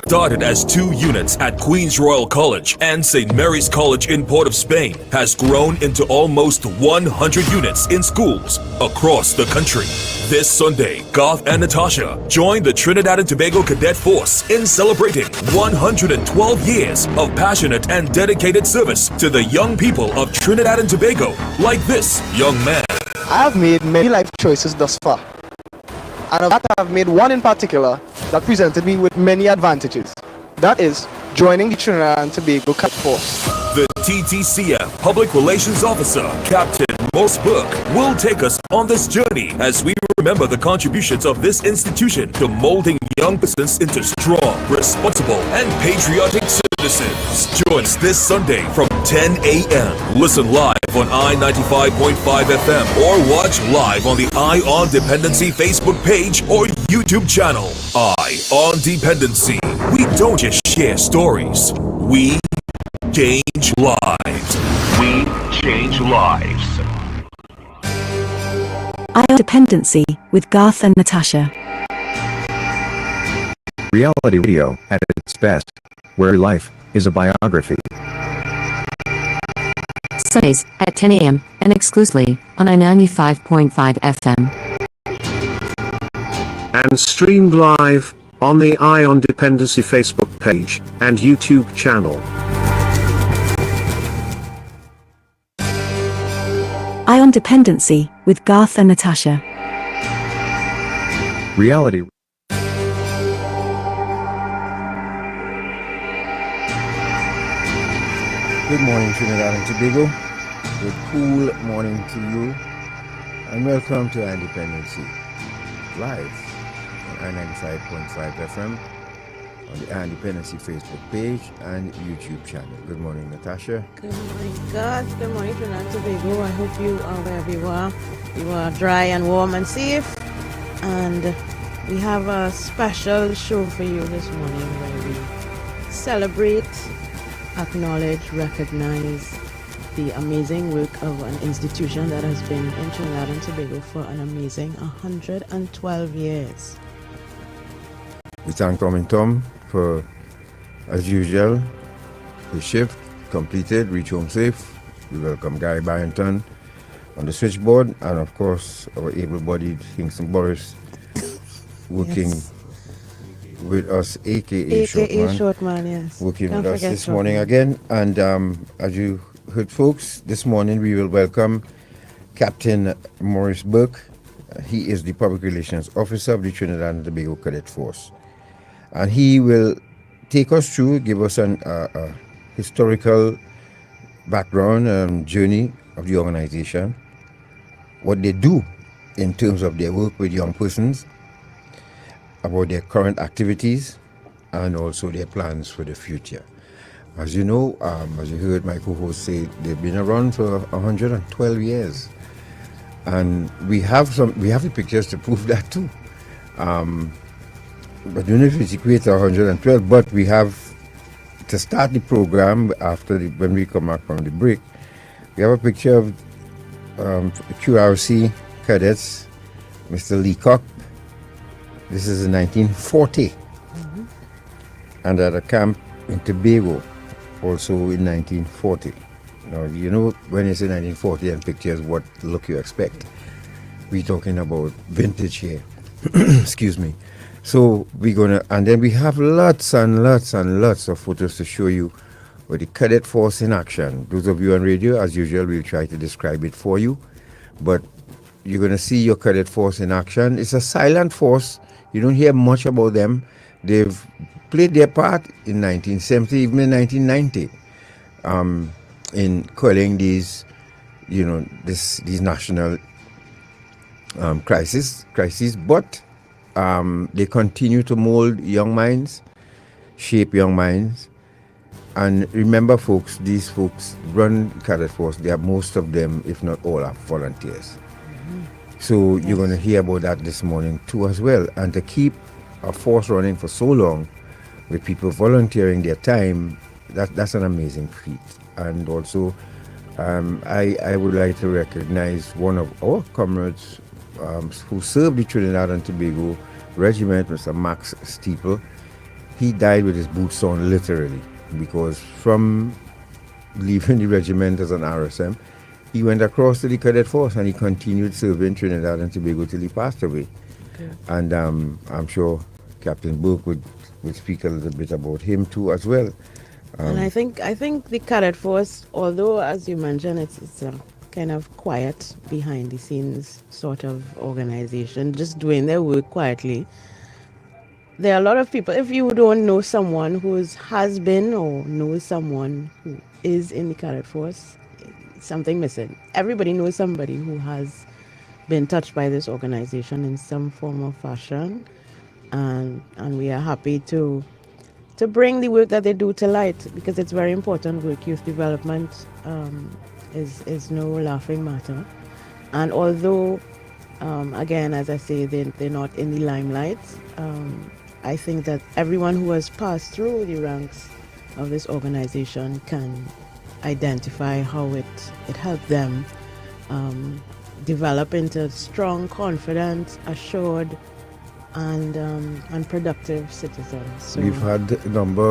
Started as 2 units at Queen's Royal College and St. Mary's College in Port of Spain, has grown into almost 100 units in schools across the country. This Sunday, Garth and Natasha join the Trinidad and Tobago Cadet Force in celebrating 112 years of passionate and dedicated service to the young people of Trinidad and Tobago, like this young man. I have made many life choices thus far, and of that I have made one in particular that presented me with many advantages. That is, joining the Trinidad and Tobago Cadet Force. The TTCF Public Relations Officer, Captain Maurice Burke, will take us on this journey as we remember the contributions of this institution to molding young persons into strong, responsible, and patriotic citizens. Join us this Sunday from 10 a.m. Listen live on I-95.5 FM or watch live on the Eye on Dependency Facebook page or YouTube channel. Eye on Dependency. We don't just share stories. We change lives. We change lives. Eye on Dependency with Garth and Natasha. Reality radio at its best, where life is a biography. Sundays at 10 a.m. and exclusively on I-95.5 FM. And streamed live on the Eye on Dependency Facebook page and YouTube channel. Eye on Dependency with Garth and Natasha. Reality. Good morning, Trinidad and Tobago. Good cool morning to you, and welcome to Dependency live on I-95.5 FM on the Dependency Facebook page and YouTube channel. Good morning, Natasha. Good morning, God. Good morning, Trinidad and Tobago. I hope you are wherever you are. You are dry and warm and safe. And we have a special show for you this morning where we celebrate, acknowledge, recognize the amazing work of an institution that has been in Trinidad and Tobago for an amazing 112 years. We thank Tom and Tom for, as usual, the shift completed, reach home safe. We welcome Gary Barrington on the switchboard, and of course our able-bodied Kingston Boris working with us, aka Shortman, yes. Working with us this morning again. And as you heard, folks, this morning we will welcome Captain Maurice Burke. He is the Public Relations Officer of the Trinidad and Tobago Cadet Force. And he will take us through, give us an historical background journey of the organization, what they do in terms of their work with young persons, about their current activities, and also their plans for the future. As you know, as you heard my co-host say, they've been around for 112 years, and we have the pictures to prove that too. But you know if it's equate to 112, but we have to start the program after when we come back from the break. We have a picture of QRC cadets, Mr. Leacock. This is in 1940, and at a camp in Tobago, also in 1940. Now, you know, when you say 1940 and pictures, what look you expect. We're talking about vintage here. Excuse me. So we're gonna, and then we have lots and lots and lots of photos to show you with the cadet force in action. Those of you on radio, as usual, we'll try to describe it for you, but you're gonna see your cadet force in action. It's a silent force. You don't hear much about them. They've played their part in 1970, even in 1990, in quelling these, you know, these national crises. But they continue to mold young minds, shape young minds. And remember, folks, these folks run Cadet Force. They are, most of them, if not all, are volunteers. So you're going to hear about that this morning too as well. And to keep a force running for so long with people volunteering their time, that's an amazing feat. And also, I would like to recognize one of our comrades who served the Trinidad and Tobago Regiment, Mr. Max Steeple. he died with his boots on, literally, because from leaving the regiment as an RSM, he went across to the cadet force and he continued serving Trinidad and Tobago till he passed away. Okay. And I'm sure Captain Burke would speak a little bit about him too as well. And I think the cadet force, although as you mentioned, it's a kind of quiet, behind the scenes sort of organization, just doing their work quietly. There are a lot of people, if you don't know someone who has been or knows someone who is in the cadet force, something missing. Everybody knows somebody who has been touched by this organization in some form or fashion, and we are happy to bring the work that they do to light, because it's very important work. Youth development is no laughing matter, and although again, as I say, they're not in the limelight, I think that everyone who has passed through the ranks of this organization can identify how it helped them develop into strong, confident, assured, and productive citizens. So, we've had a number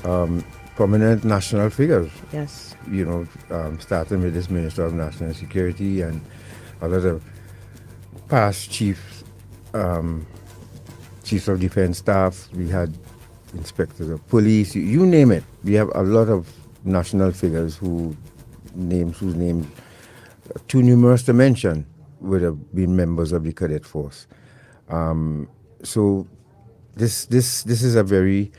of prominent national figures. Yes. You know, starting with this Minister of National Security and a lot of past chiefs of defense staff. We had inspectors of police, you name it. We have a lot of national figures whose names too numerous to mention would have been members of the cadet force. So this is a very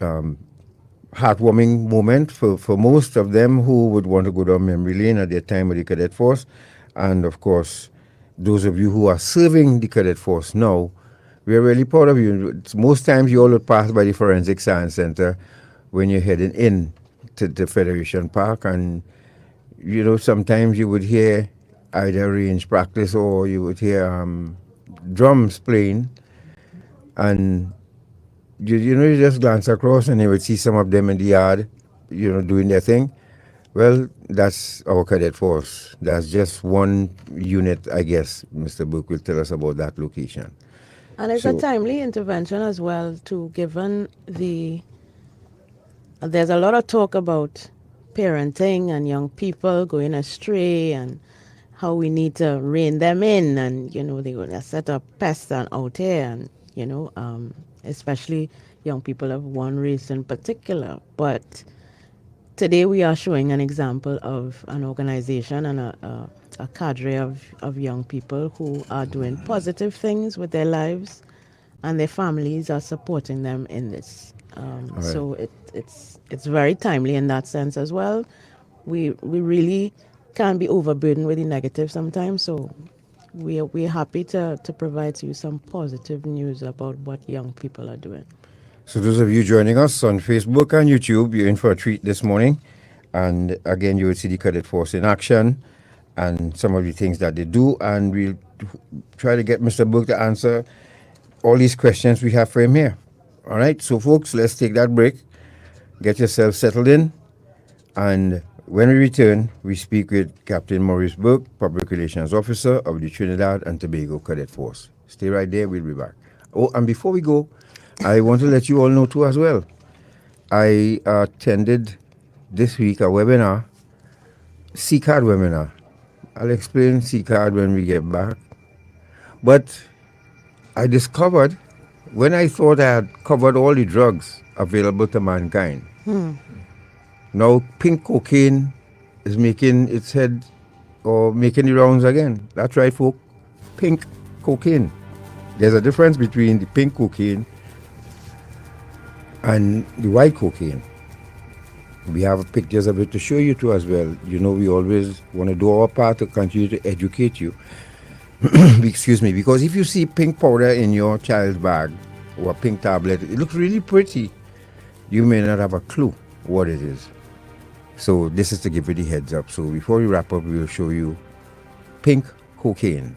heartwarming moment for most of them who would want to go down memory lane at their time with the cadet force, and of course those of you who are serving the cadet force now. We are really proud of you. Most times you all would pass by the Forensic Science Center when you're heading in to the Federation Park, and you know, sometimes you would hear either range practice or you would hear drums playing, and you know, you just glance across and you would see some of them in the yard, you know, doing their thing. Well, that's our cadet force. That's just one unit, I guess. Mr. Burke will tell us about that location. And it's a timely intervention as well, too, given there's a lot of talk about parenting and young people going astray and how we need to rein them in, and, you know, they're going to set up pests out here, and, you know, especially young people of one race in particular. But today we are showing an example of an organization and a cadre of young people who are doing positive things with their lives, and their families are supporting them in this. Right. So it's very timely in that sense as well. We really can be overburdened with the negative sometimes, so we're happy to provide you some positive news about what young people are doing. So those of you joining us on Facebook and YouTube, you're in for a treat this morning. And again, you will see the cadet force in action and some of the things that they do, and we'll try to get Mr. Burke to answer all these questions we have for him here. All right, so folks, let's take that break. Get yourself settled in, and when we return, we speak with Captain Maurice Burke, Public Relations Officer of the Trinidad and Tobago Cadet Force. Stay right there, we'll be back. Oh, and before we go, I want to let you all know too as well. I attended this week a webinar, C-Card webinar. I'll explain C-Card when we get back. But I discovered, when I thought I had covered all the drugs available to mankind, now pink cocaine is making its head, or making the rounds again. That's right, folks. Pink cocaine. There's a difference between the pink cocaine and the white cocaine. We have pictures of it to show you too as well. You know, we always want to do our part to continue to educate you. Excuse me, because if you see pink powder in your child's bag or a pink tablet, it looks really pretty. You may not have a clue what it is. So this is to give you the heads up. So before we wrap up, we'll show you pink cocaine.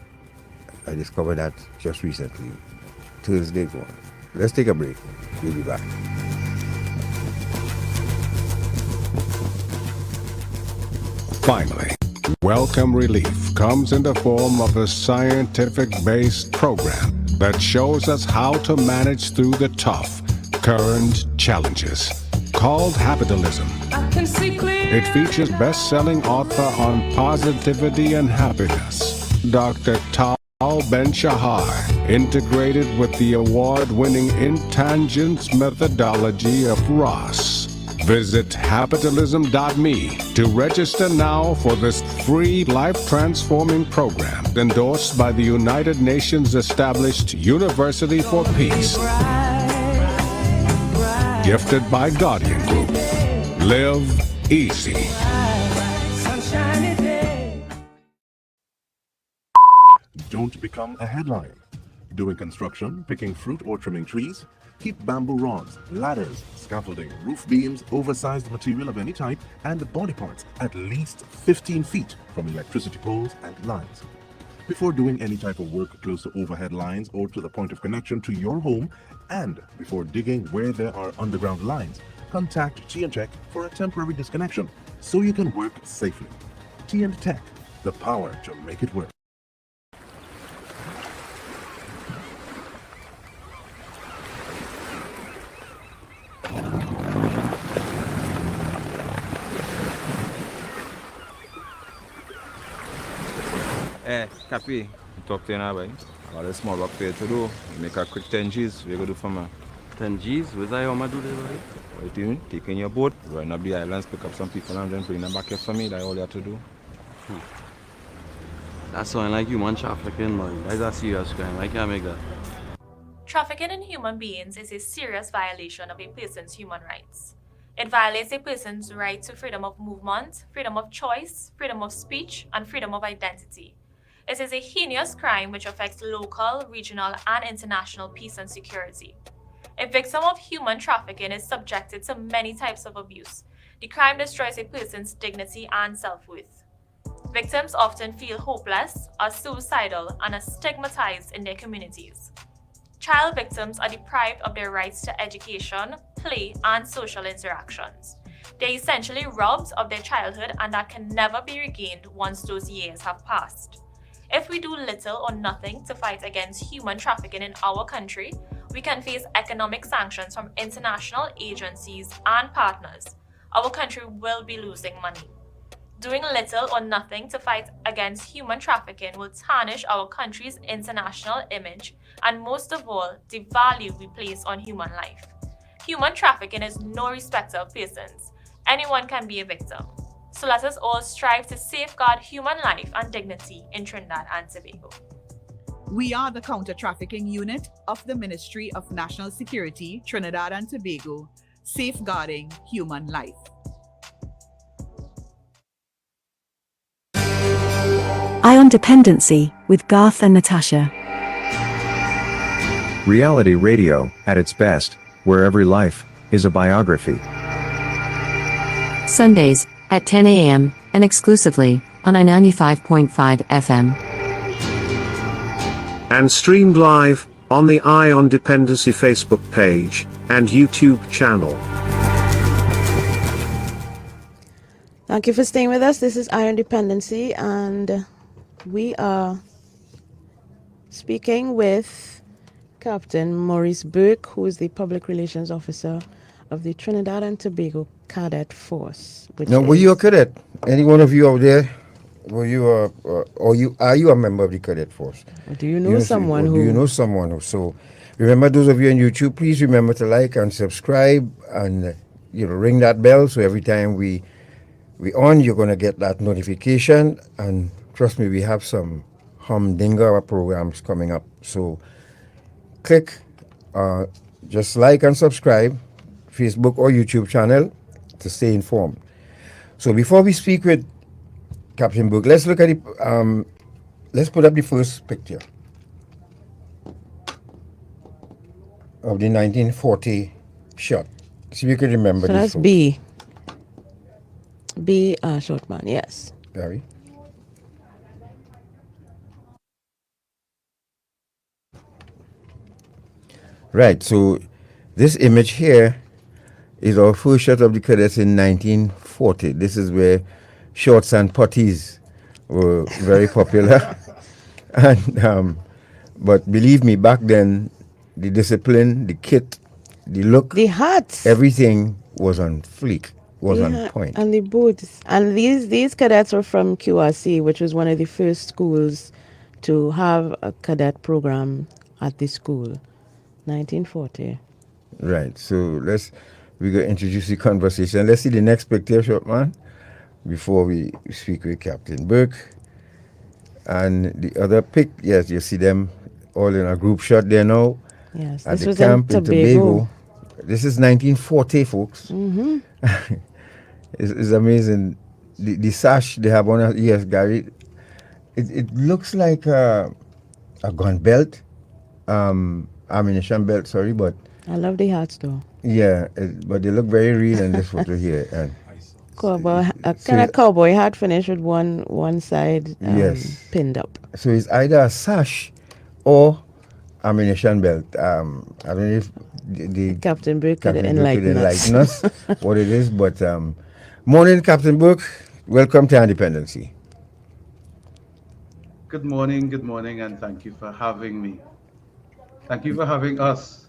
I discovered that just recently, Thursday gone. Let's take a break. We'll be back. Finally, Welcome Relief comes in the form of a scientific-based program that shows us how to manage through the tough, current challenges, called Capitalism. It features best-selling author on positivity and happiness, Dr. Tal Ben-Shahar, integrated with the award-winning Intangents methodology of Ross. Visit capitalism.me to register now for this free life-transforming program endorsed by the United Nations established University for Peace. Gifted by Guardian Group. Live easy. Don't become a headline. Doing construction, picking fruit or trimming trees? Keep bamboo rods, ladders, scaffolding, roof beams, oversized material of any type, and body parts at least 15 feet from electricity poles and lines. Before doing any type of work close to overhead lines or to the point of connection to your home, and before digging where there are underground lines, contact T&Tech for a temporary disconnection so you can work safely. T&Tech, the power to make it work. Cappy, talk to you now, boy. I got a small work for you to do. Make a quick 10 G's. We're going to do for me. 10 G's? What's that how I do this, boy? What do you mean? Taking your boat, run up the islands, pick up some people and then bring them back here for me. That's all you have to do. That's something like human trafficking, man. That's a serious crime. I can't make that. Trafficking in human beings is a serious violation of a person's human rights. It violates a person's right to freedom of movement, freedom of choice, freedom of speech, and freedom of identity. It is a heinous crime which affects local, regional, and international peace and security. A victim of human trafficking is subjected to many types of abuse. The crime destroys a person's dignity and self-worth. Victims often feel hopeless, are suicidal, and are stigmatized in their communities. Child victims are deprived of their rights to education, play, and social interactions. They are essentially robbed of their childhood, and that can never be regained once those years have passed. If we do little or nothing to fight against human trafficking in our country, we can face economic sanctions from international agencies and partners. Our country will be losing money. Doing little or nothing to fight against human trafficking will tarnish our country's international image and, most of all, the value we place on human life. Human trafficking is no respecter of persons. Anyone can be a victim. So let us all strive to safeguard human life and dignity in Trinidad and Tobago. We are the Counter-Trafficking Unit of the Ministry of National Security, Trinidad and Tobago, safeguarding human life. Eye on Dependency with Garth and Natasha. Reality radio at its best, where every life is a biography. Sundays at 10 a.m. and exclusively on I-95.5 FM. And streamed live on the Eye on Dependency Facebook page and YouTube channel. Thank you for staying with us. This is Eye on Dependency, and we are speaking with Captain Maurice Burke, who is the Public Relations Officer of the Trinidad and Tobago Cadet Force. Now, were you a cadet? Any one of you out there? Were you are you a member of the cadet force? Do you know someone who? Do you know someone who? So, remember, those of you on YouTube, please remember to like and subscribe, and ring that bell so every time we on, you're gonna get that notification. And trust me, we have some humdinger programs coming up. So, click, just like and subscribe, Facebook or YouTube channel, to stay informed. So before we speak with Captain Burke, let's look at the, let's put up the first picture of the 1940 shot. See if you can remember so this. That's B. B. Short man, yes. Barry. Right, so this image here is our first shot of the cadets in 1940. This is where shorts and puttees were very popular. And But believe me, back then, the discipline, the kit, the look, the hats, everything was on fleek, was on hat point. and the boots. And these cadets were from QRC, which was one of the first schools to have a cadet program at the school, 1940. Right. So we're going to introduce the conversation. Let's see the next picture, short man, before we speak with Captain Burke. And the other pic, yes, you see them all in a group shot there now. Yes, at this the was camp in Tobago. This is 1940, folks. Mm-hmm. It's amazing. The sash they have on, yes, Gary, it looks like a gun belt, ammunition belt, sorry, but I love the hats though. yeah, but they look very real in this photo here. And cowboy, a kind of cowboy hat finish with one side yes, pinned up. So it's either a sash or ammunition belt. I don't know if the Captain Burke could Captain enlighten us what it is, but morning, Captain Burke. Welcome to Dependency. Good morning, and thank you for having me. Thank you for having us.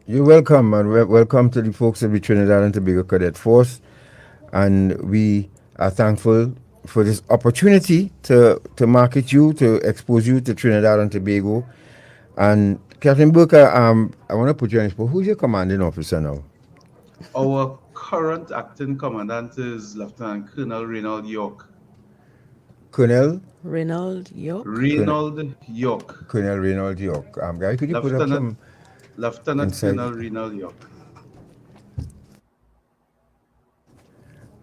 You're welcome, and welcome to the folks of the Trinidad and Tobago Cadet Force. And we are thankful for this opportunity to market you, to expose you to Trinidad and Tobago. And Captain Burke, I want to put you on the spot. Who's your commanding officer now? Our current acting commandant is Lieutenant Colonel Reynold York. Colonel? Reynold York? Reynold York. Colonel Reynold York. Guy, could you put up some... Lieutenant Colonel Reynold York.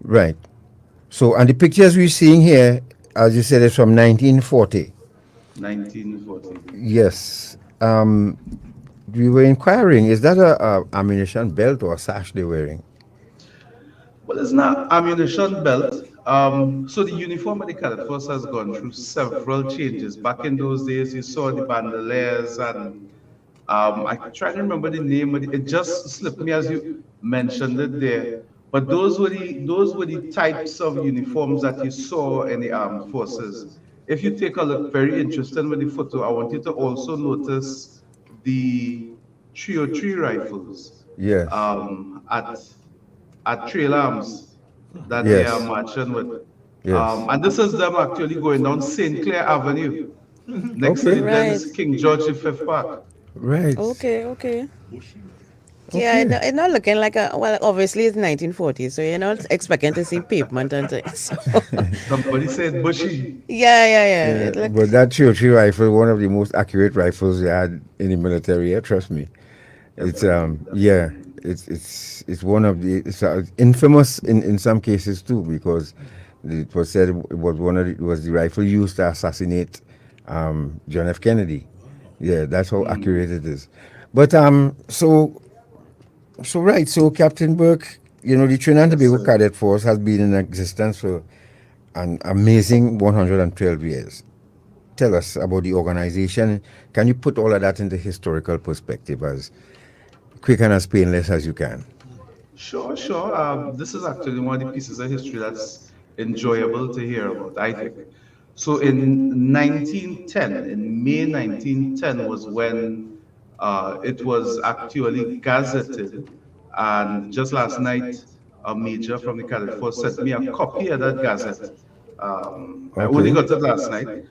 Right. So, and the pictures we're seeing here, as you said, is from 1940. 1940. Yes. We were inquiring, is that a ammunition belt or a sash they're wearing? Well, it's not ammunition belt. So the uniform of the cadet force has gone through several changes. Back in those days, you saw the bandoliers, and I try to remember the name of it just slipped me as you mentioned it there. But those were the types of uniforms that you saw in the armed forces. If you take a look, very interesting with the photo, I want you to also notice the 303 rifles. Yes. At trail arms that yes. they are marching with. Yes. And this is them actually going down St. Clair Avenue. Next to the then is King George V Park. Right. Okay. Yeah, it's not looking like well, obviously it's 1940, so you're not expecting to see pavement and things. So. Somebody said bushy. Yeah. But that 303 rifle, one of the most accurate rifles they had in the military, yeah, trust me. It's it's one of the it's infamous in some cases too, because it was said it was the rifle used to assassinate John F. Kennedy. Yeah, that's how accurate it is. But so Captain Burke, the Trinidad and Tobago Cadet Force has been in existence for an amazing 112 years. Tell us about the organization. Can you put all of that into historical perspective as quick and as painless as you can? Sure. This is actually one of the pieces of history that's enjoyable to hear about, I think. So in 1910, in May 1910 was when it was actually gazetted, and just last night a major from the Cadet Force sent me a copy of that gazette. I only got it last night,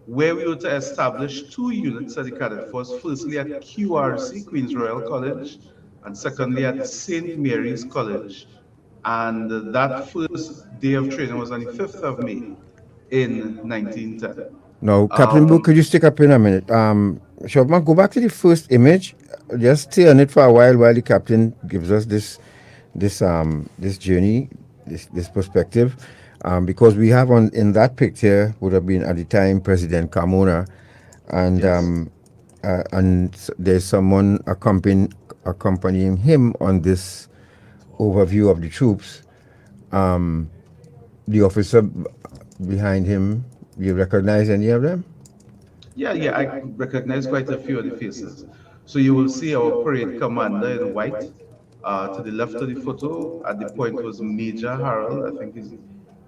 where we were to establish 2 units at the Cadet Force, firstly at QRC, Queen's Royal College, and secondly at St. Mary's College. And that first day of training was on the 5th of May in 1910. Now, Captain Burke, could you stick up in a minute? Shopman, go back to the first image. Just stay on it for a while the captain gives us this journey, this perspective, because we have in that picture would have been at the time President Carmona, and yes. And there's someone accompanying him on this overview of the troops. The officer behind him, you recognize any of them? Yeah, I recognize quite a few of the faces. So you will see our parade commander in white. To the left of the photo, at the point was Major Harold, I think he's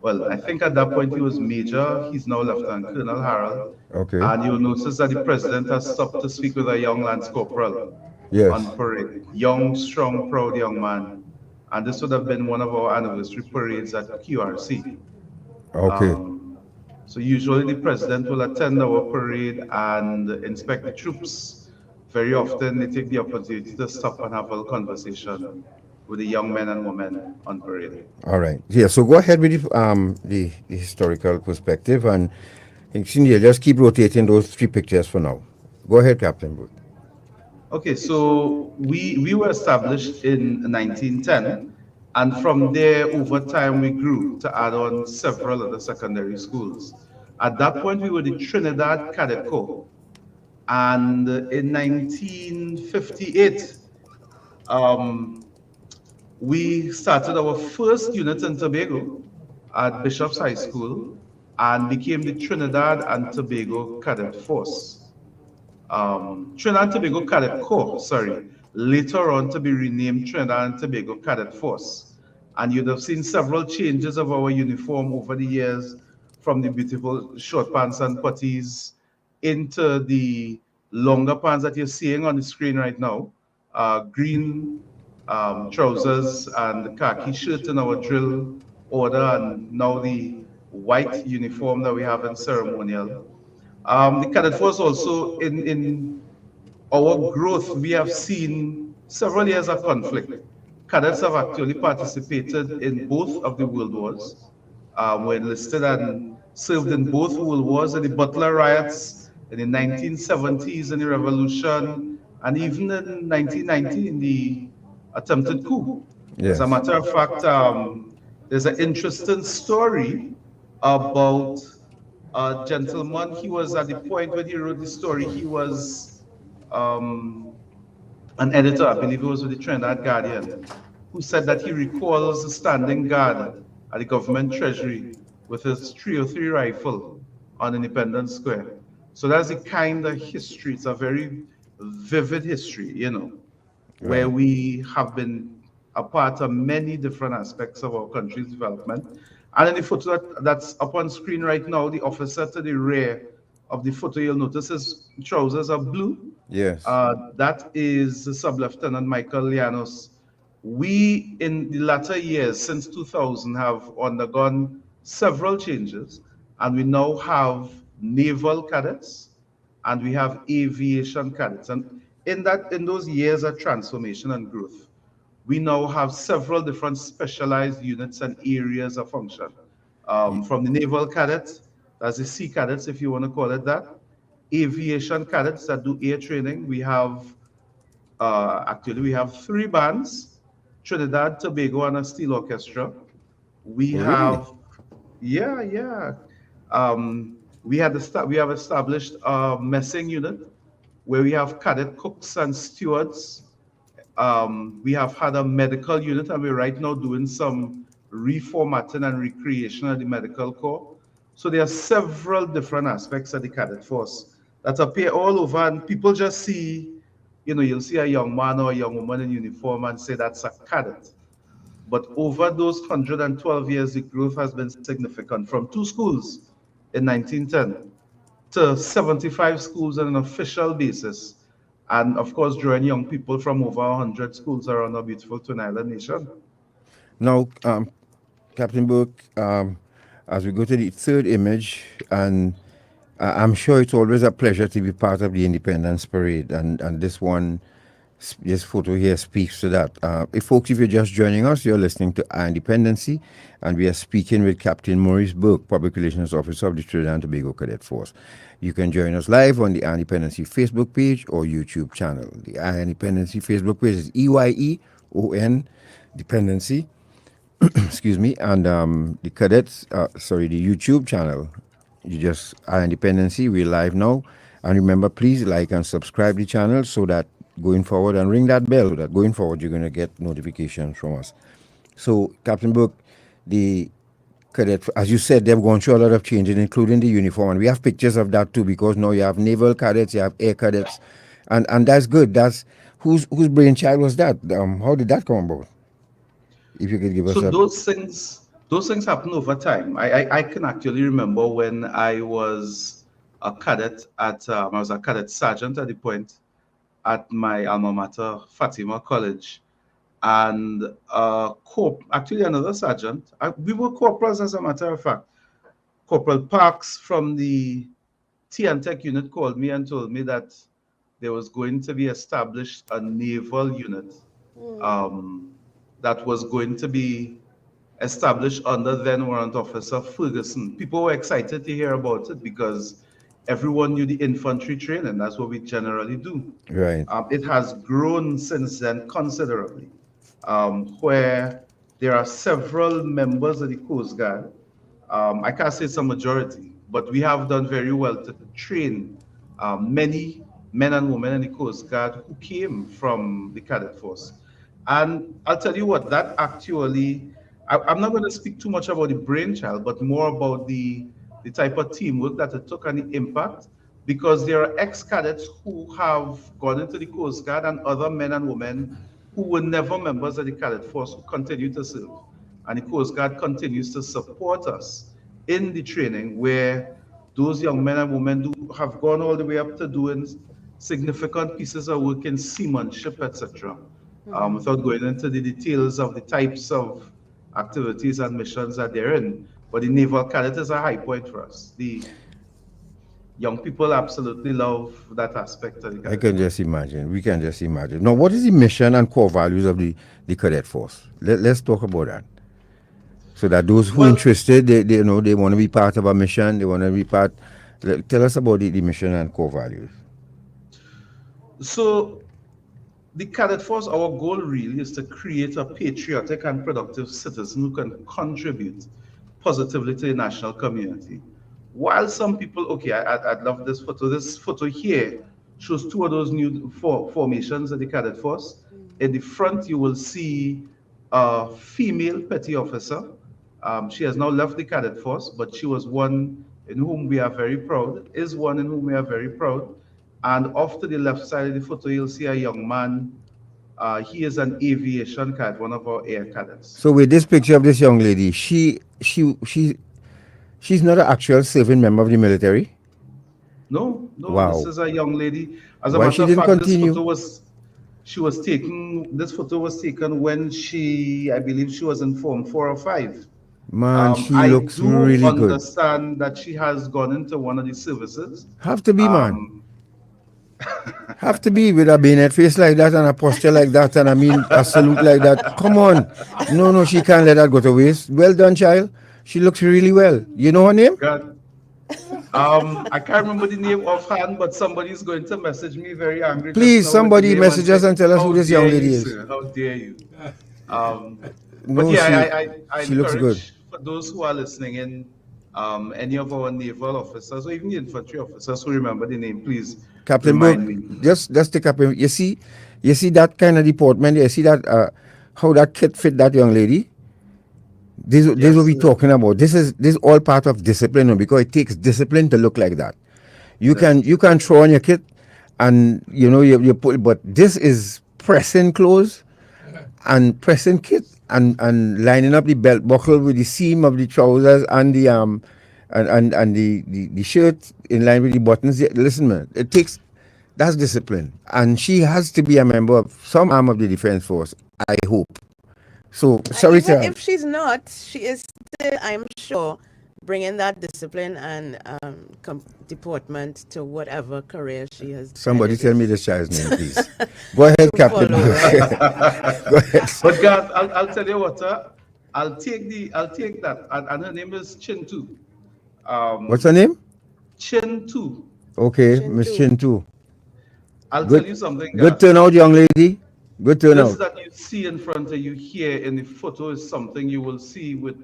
well, I think at that point he was Major, he's now Lieutenant Colonel Harold. Okay. And you'll notice that the president has stopped to speak with a young Lance Corporal Yes. on parade. Young, strong, proud young man. And this would have been one of our anniversary parades at QRC. Okay. So usually the president will attend our parade and inspect the troops. Very often they take the opportunity to stop and have a conversation with the young men and women on parade. All right. Yeah. So go ahead with the historical perspective, and Cynthia, just keep rotating those three pictures for now. Go ahead, Captain Burke. Okay. So we were established in 1910, and from there, over time, we grew to add on several other secondary schools. At that point, we were the Trinidad Cadet Corps, and in 1958. We started our first unit in Tobago at Bishop's High School and became the Trinidad and Tobago Cadet Force. Trinidad and Tobago Cadet Corps, sorry, later on to be renamed Trinidad and Tobago Cadet Force. And you'd have seen several changes of our uniform over the years, from the beautiful short pants and puttees into the longer pants that you're seeing on the screen right now. Green trousers and the khaki shirt in our drill order, and now the white uniform that we have in ceremonial. The cadet force also, in our growth, we have seen several years of conflict. Cadets have actually participated in both of the world wars, were enlisted and served in both world wars, in the Butler riots, in the 1970s, in the revolution, and even in 1990 in the attempted coup. Yes. As a matter of fact, there's an interesting story about a gentleman. He was at the point when he wrote the story, he was an editor, I believe it was with the Trinidad Guardian, who said that he recalls the standing guard at the government treasury with his 303 rifle on Independence Square. So that's the kind of history. It's a very vivid history, you know, where we have been a part of many different aspects of our country's development. And in the photo that's up on screen right now, the officer to the rear of the photo, you'll notice his trousers are blue. Yes. That is Sub-Lieutenant Michael Llanos. We, in the latter years, since 2000, have undergone several changes, and we now have naval cadets, and we have aviation cadets. And in those years of transformation and growth, we now have several different specialized units and areas of function. From the naval cadets, that's the sea cadets, if you want to call it that, aviation cadets that do air training. We have, actually, we have 3 bands, Trinidad, Tobago, and a steel orchestra. We have, we have established a messing unit where we have cadet cooks and stewards. We have had a medical unit, and we're right now doing some reformatting and recreation of the medical corps. So there are several different aspects of the cadet force that appear all over, and people just see, you know, you'll see a young man or a young woman in uniform and say that's a cadet. But over those 112 years, the growth has been significant, from 2 schools in 1910 to 75 schools on an official basis. And of course, drawing young people from over 100 schools around our beautiful Twin Island nation. Now, Captain Burke, as we go to the third image, and I'm sure it's always a pleasure to be part of the Independence Parade, and this photo here speaks to that. If you're just joining us, you're listening to Our Independency, and we are speaking with Captain Maurice Burke, Public Relations Officer of the Trinidad and Tobago Cadet Force. You can join us live on the Our Independency Facebook page or YouTube channel. The Our Independency Facebook page is EYEON Dependency. Excuse me, and the cadets, the YouTube channel, you just Our Independency. We're live now, and remember, please like and subscribe the channel so that going forward, and ring that bell, so that going forward you're going to get notifications from us. So, Captain Burke, the cadet, as you said, they've gone through a lot of changes, including the uniform, and we have pictures of that too, because now you have naval cadets, you have air cadets, and that's good. That's whose brainchild was that? How did that come about? If you could give us those things, those things happen over time. I can actually remember when I was a cadet I was a cadet sergeant at the point at my alma mater, Fatima College. And actually another sergeant, we were corporals as a matter of fact. Corporal Parks from the Tech unit called me and told me that there was going to be established a naval unit that was going to be established under then Warrant Officer Ferguson. People were excited to hear about it because everyone knew the infantry training. That's what we generally do. Right. It has grown since then considerably, where there are several members of the Coast Guard. I can't say it's a majority, but we have done very well to train many men and women in the Coast Guard who came from the Cadet Force. And I'll tell you what, that actually, I'm not going to speak too much about the brainchild, but more about the type of teamwork that it took and the impact, because there are ex-cadets who have gone into the Coast Guard and other men and women who were never members of the Cadet Force who continue to serve. And the Coast Guard continues to support us in the training where those young men and women have gone all the way up to doing significant pieces of work in seamanship, etc. Without going into the details of the types of activities and missions that they're in. But the Naval Cadet is a high point for us. The young people absolutely love that aspect of the cadet. I can just imagine. We can just imagine. Now, what is the mission and core values of the Cadet Force? Let's talk about that. So that those who are interested, they want to be part of a mission, they want to be part. Tell us about the mission and core values. So, the Cadet Force, our goal really is to create a patriotic and productive citizen who can contribute positively to the national community. While some people, okay, I'd love this photo. This photo here shows two of those new formations of the Cadet Force. In the front, you will see a female petty officer. She has now left the Cadet Force, but she was one in whom we are very proud, is one in whom we are very proud. And off to the left side of the photo, you'll see a young man. He is an aviation cadet, one of our air cadets. So with this picture of this young lady, she's not an actual serving member of the military? No, wow. This is a young lady. As a Why matter she of didn't fact, continue? This photo was taken when I believe she was in Form 4 or 5. Man, she looks really good. I do understand that she has gone into one of the services. Have to be, man. Have to be with a bayonet face like that and a posture like that and a salute like that. Come on. No, she can't let that go to waste. Well done, child. She looks really well. You know her name? God. I can't remember the name offhand, but somebody's going to message me very angry. Please, somebody message us and tell us who this young lady is. Sir, how dare you? No, but yeah, I she looks good. For those who are listening in, any of our naval officers or even the infantry officers who remember the name, please. Captain Burke, just take up. You see that kind of deportment. You see that how that kit fit that young lady. This is what we're talking about. This is all part of discipline, because it takes discipline to look like that. You can throw on your kit, and you put. But this is pressing clothes, and pressing kit, and lining up the belt buckle with the seam of the trousers and the and the shirt in line with the buttons. Listen, man, that's discipline. And she has to be a member of some arm of the defense force, I hope. So, sorry even to... if she's not, she is still, I'm sure, bringing that discipline and deportment to whatever career she has. Somebody tell me this child's name, please. Go ahead, Captain. Go ahead. But God, I'll tell you what, I'll take that. And her name is Chintu. What's her name? Chintu. Okay, Miss Chintu. I'll tell you something. Good turnout, young lady. Good turnout. This that you see in front of you here in the photo is something you will see with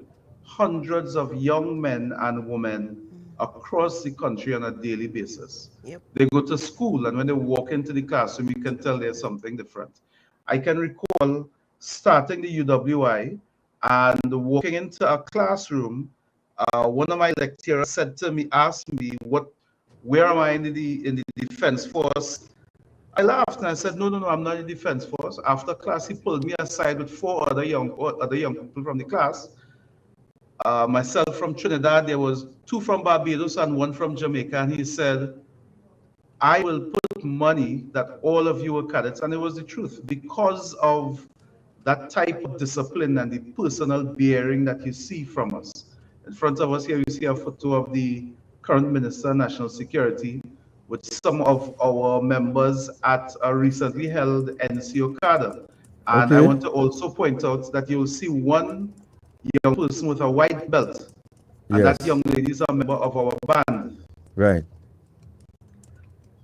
hundreds of young men and women across the country on a daily basis. Yep. They go to school, and when they walk into the classroom, you can tell there's something different. I can recall starting the UWI and walking into a classroom. One of my lecturers asked me, where am I in the defense force? I laughed and I said, no, I'm not in the defense force. After class, he pulled me aside with four other young people from the class. myself from Trinidad, there was 2 from Barbados and 1 from Jamaica, and he said, I will put money that all of you were cadets, and it was the truth, because of that type of discipline and the personal bearing that you see from us. In front of us here, you see a photo of the current Minister of National Security with some of our members at a recently held NCO cadre. And I want to also point out that you'll see one young person with a white belt. And that young lady is a member of our band. Right.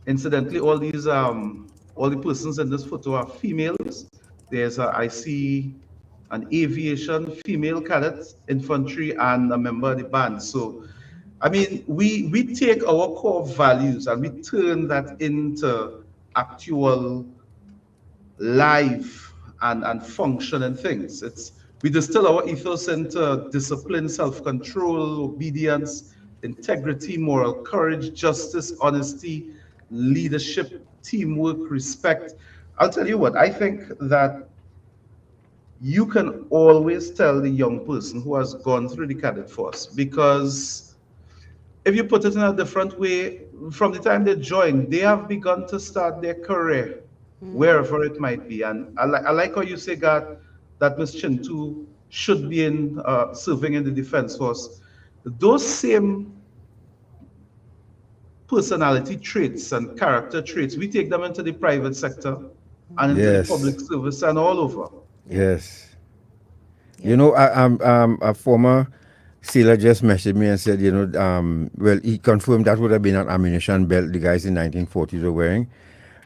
Incidentally, all the persons in this photo are females. I see an aviation female cadet, infantry, and a member of the band. So, I mean, we take our core values and we turn that into actual life and functioning things. We distill our ethos into discipline, self-control, obedience, integrity, moral courage, justice, honesty, leadership, teamwork, respect. I'll tell you what, I think that you can always tell the young person who has gone through the cadet force, because if you put it in a different way, from the time they join, they have begun to start their career, wherever it might be. And I like how you say, God, that Ms. Chintu should be serving in the Defense Force. Those same personality traits and character traits, we take them into the private sector and into the public service and all over. Yes. You know, a former sailor just messaged me and said, you know, well, he confirmed that would have been an ammunition belt the guys in 1940s were wearing.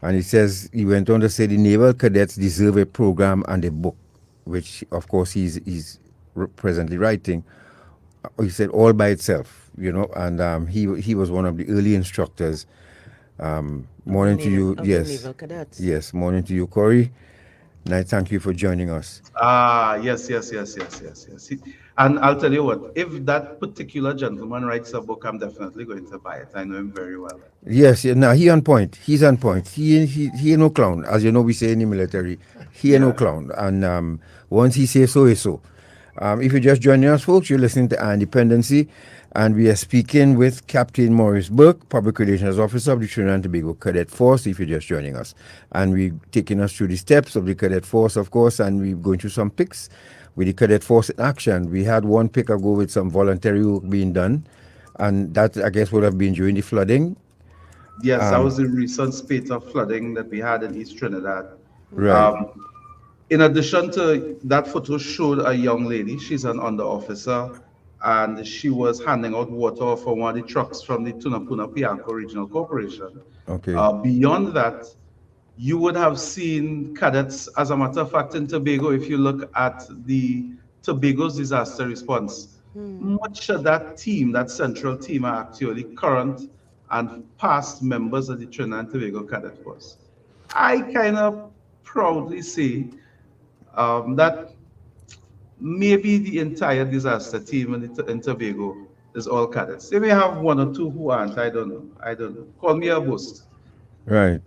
And he says, he went on to say the naval cadets deserve a program and a book, which of course he's presently writing. He said all by itself, you know, and he was one of the early instructors. Morning to you, yes. Yes, morning to you, Corey. And I thank you for joining us. Yes. And I'll tell you what, if that particular gentleman writes a book, I'm definitely going to buy it. I know him very well. Yes, now he on point. He's on point. He ain't no clown. As you know, we say in the military, he ain't no clown. And once he says so, is so. If you're just joining us, folks, you're listening to Dependency, and we are speaking with Captain Maurice Burke, Public Relations Officer of the Trinidad and Tobago Cadet Force, if you're just joining us. And we're taking us through the steps of the Cadet Force, of course, and we're going through some pics with the Cadet Force in action. We had one pic ago with some voluntary work being done, and that, I guess, would have been during the flooding. Yes, that was the recent spate of flooding that we had in East Trinidad. Right. In addition to that photo showed a young lady, she's an under officer, and she was handing out water for one of the trucks from the Tunapuna Pianco Regional Corporation. Okay. Beyond that, you would have seen cadets, as a matter of fact, in Tobago, if you look at the Tobago's disaster response, much of that team, that central team, are actually current and past members of the Trinidad and Tobago Cadet Force. I kind of proudly say that maybe the entire disaster team in Tobago is all cadets. They may have one or two who aren't. I don't know. Call me a boast. Right.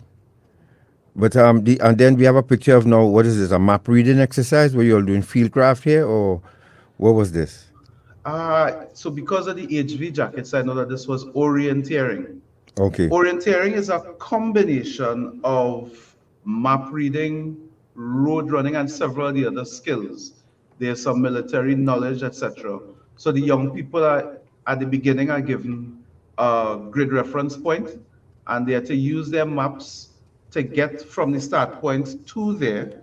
But and then we have a picture of now, what is this, a map reading exercise where you're doing field craft here, or what was this? So because of the HV jackets, I know that this was orienteering. Okay. Orienteering is a combination of map reading, road running, and several of the other skills. There's some military knowledge, etc. So the young people at the beginning are given a grid reference point, and they are to use their maps to get from the start point to there.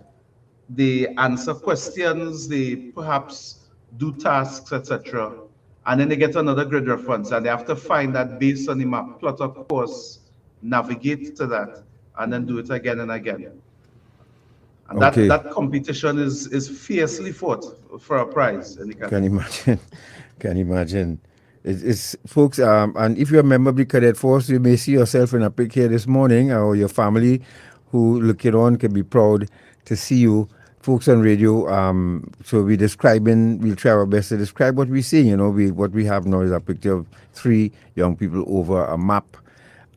They answer questions, they perhaps do tasks, etc. And then they get another grid reference, and they have to find that based on the map, plot a course, navigate to that, and then do it again and again. And that competition is fiercely fought for a prize. Can imagine. It's folks, and if you're a member of the Cadet Force, you may see yourself in a pic here this morning, or your family who looking on can be proud to see you. Folks on radio, so we'll try our best to describe what we're seeing. You know, what we have now is a picture of 3 young people over a map,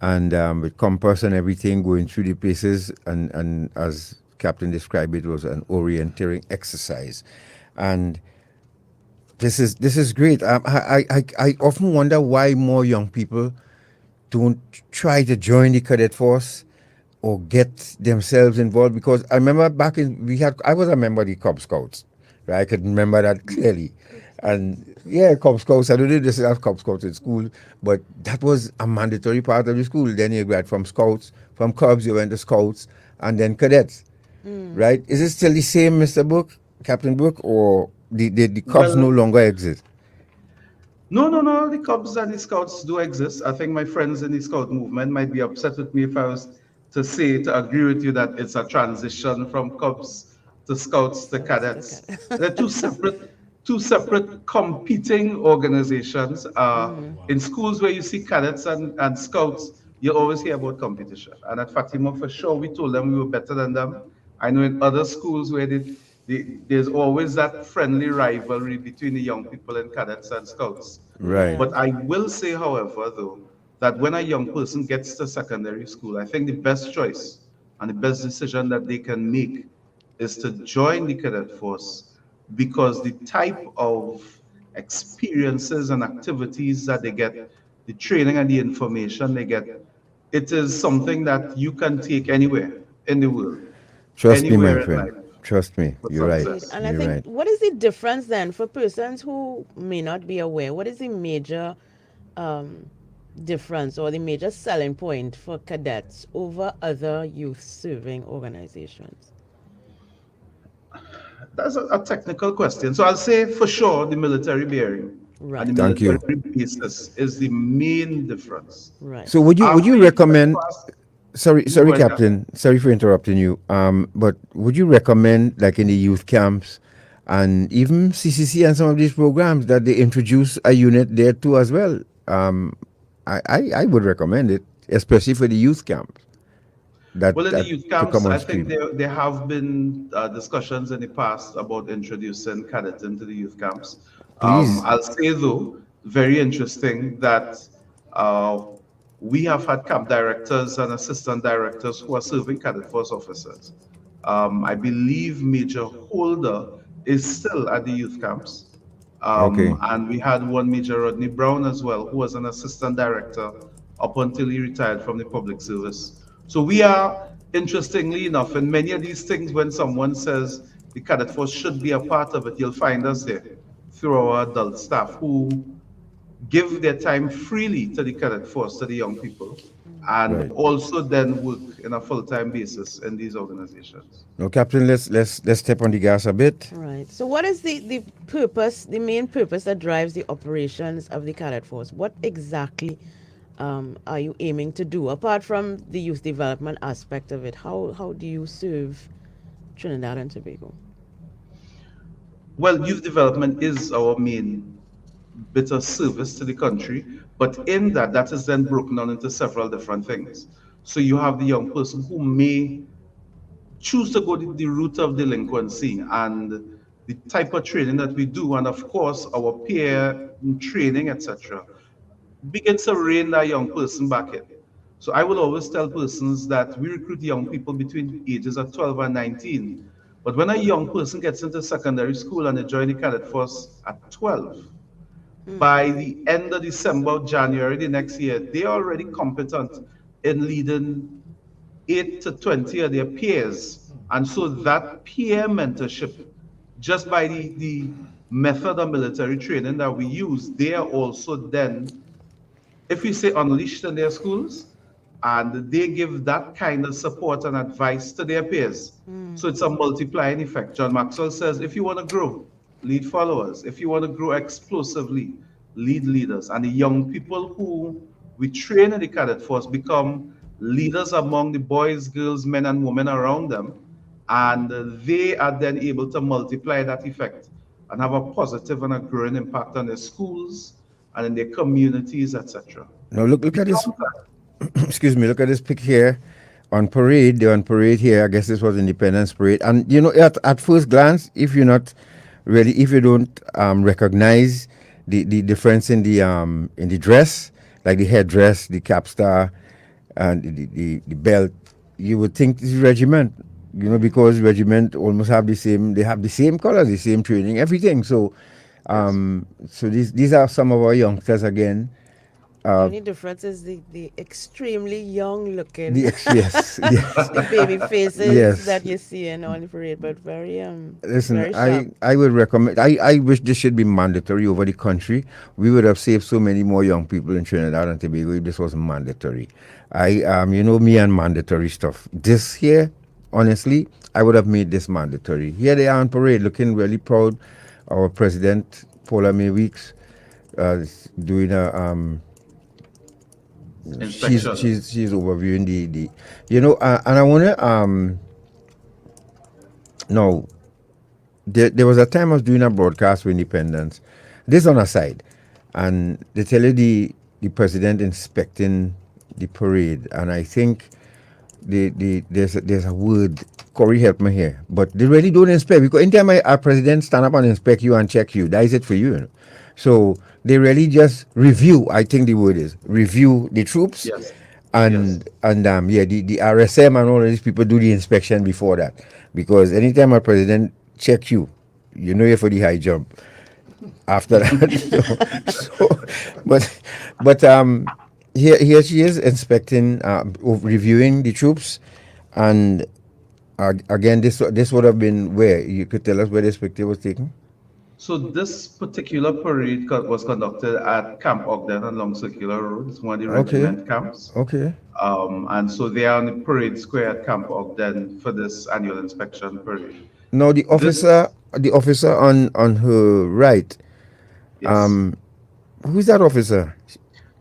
and with compass and everything, going through the places, and as Captain described, it was an orienteering exercise. And This is great. I often wonder why more young people don't try to join the cadet force or get themselves involved, because I remember back in I was a member of the Cub Scouts, right? I could remember that clearly. And yeah, Cub Scouts, I didn't just have Cub Scouts in school, but that was a mandatory part of the school. Then you graduate from Scouts, from Cubs you went to Scouts, and then cadets, right? Is it still the same, Mr. Burke, Captain Burke, or the Cubs no longer exist? No. The Cubs and the Scouts do exist. I think my friends in the Scout movement might be upset with me if I was to agree with you that it's a transition from Cubs to Scouts to Cadets. They're two separate competing organizations. In schools where you see cadets and scouts, you always hear about competition. And at Fatima, for sure, we told them we were better than them. I know in other schools where there's always that friendly rivalry between the young people and cadets and scouts. Right. But I will say, however, though, that when a young person gets to secondary school, I think the best choice and the best decision that they can make is to join the cadet force, because the type of experiences and activities that they get, the training and the information they get, it is something that you can take anywhere in the world. Trust me, my friend. Trust me, you're right. And I think, what is the difference then for persons who may not be aware? What is the major difference or the major selling point for cadets over other youth serving organizations? That's a technical question. So I'll say for sure the military bearing. Right. And the Thank you. military basis is the main difference. Right. So would you recommend? Sorry, ahead, Captain. Sorry for interrupting you. But would you recommend, like in the youth camps, and even CCC and some of these programs, that they introduce a unit there too as well? I would recommend it, especially for the youth camps. Well, in the youth camps, I think there have been discussions in the past about introducing cadets into the youth camps. I'll say, though, very interesting that we have had camp directors and assistant directors who are serving cadet force officers. I believe Major Holder is still at the youth camps. And we had one Major Rodney Brown as well, who was an assistant director up until he retired from the public service. So we are, interestingly enough, in many of these things, when someone says the cadet force should be a part of it, you'll find us there through our adult staff who give their time freely to the cadet force, to the young people, and also then work in a full-time basis in these organizations. No, Captain, let's step on the gas a bit. Right. So what is the purpose, the main purpose that drives the operations of the cadet force? What exactly are you aiming to do, apart from the youth development aspect of it? How do you serve Trinidad and Tobago? Well, youth development is our main bit of service to the country, but in that is then broken down into several different things. So you have the young person who may choose to go the route of delinquency, and the type of training that we do, and of course our peer training, etc., begins to rein that young person back in. So I will always tell persons that we recruit young people between the ages of 12 and 19. But when a young person gets into secondary school and they join the cadet force at 12, by the end of December, January the next year, they are already competent in leading 8 to 20 of their peers. And so that peer mentorship, just by the method of military training that we use, they are also then, if we say, unleashed in their schools, and they give that kind of support and advice to their peers. So it's a multiplying effect. John Maxwell says, if you want to grow, lead followers. If you want to grow explosively, lead leaders. And the young people who we train in the cadet force become leaders among the boys, girls, men, and women around them. And they are then able to multiply that effect and have a positive and a growing impact on their schools and in their communities, etc. Now look at this. Excuse me. Look at this pic here on parade. They're on parade here. I guess this was Independence Parade. And you know, at first glance, if you don't recognize the difference in the dress, like the headdress, the capstar, and the belt, you would think this is regiment. You know, because regiment almost have the same. They have the same colors, the same training, everything. So So these are some of our youngsters again. The only difference is the extremely young looking, yes, yes. the baby faces Yes. that you see in on the parade, but very Listen, very sharp. I would recommend. I wish this should be mandatory over the country. We would have saved so many more young people in Trinidad and Tobago if this was mandatory. You know me and mandatory stuff. This here, honestly, I would have made this mandatory. Here they are on parade, looking really proud. Our president, Paula May Weeks, doing a Inspection. she's overviewing the you know, and I wanna no, there was a time I was doing a broadcast for Independence. This on a side, and they tell you the president inspecting the parade, and I think there's a word. Corey, help me here, but they really don't inspect, because anytime our president stand up and inspect you and check you, that is it for you, you know? So they really just review. I think the word is review the troops. Yes. And the RSM and all of these people do the inspection before that, because anytime a president check you, you know you're for the high jump. After that, but here she is inspecting, reviewing the troops, and again this would have been where you could tell us where this picture was taken. So this particular parade was conducted at Camp Ogden along Circular Road. It's one of the regiment camps. Okay. And so they are on the parade square at Camp Ogden for this annual inspection parade. No, the officer on her right. Yes. Who's that officer?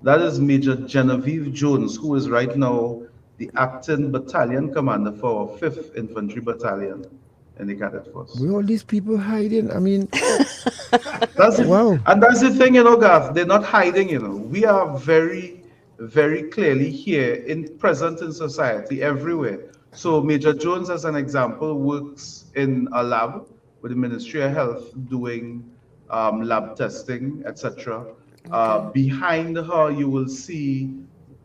That is Major Genevieve Jones, who is right now the acting battalion commander for 5th Infantry Battalion in the Cadet Force. Where all these people hiding? I mean, wow. And that's the thing, you know, Garth, they're not hiding, you know. We are very, very clearly here, present in society everywhere. So Major Jones, as an example, works in a lab with the Ministry of Health doing lab testing, etc. Behind her, you will see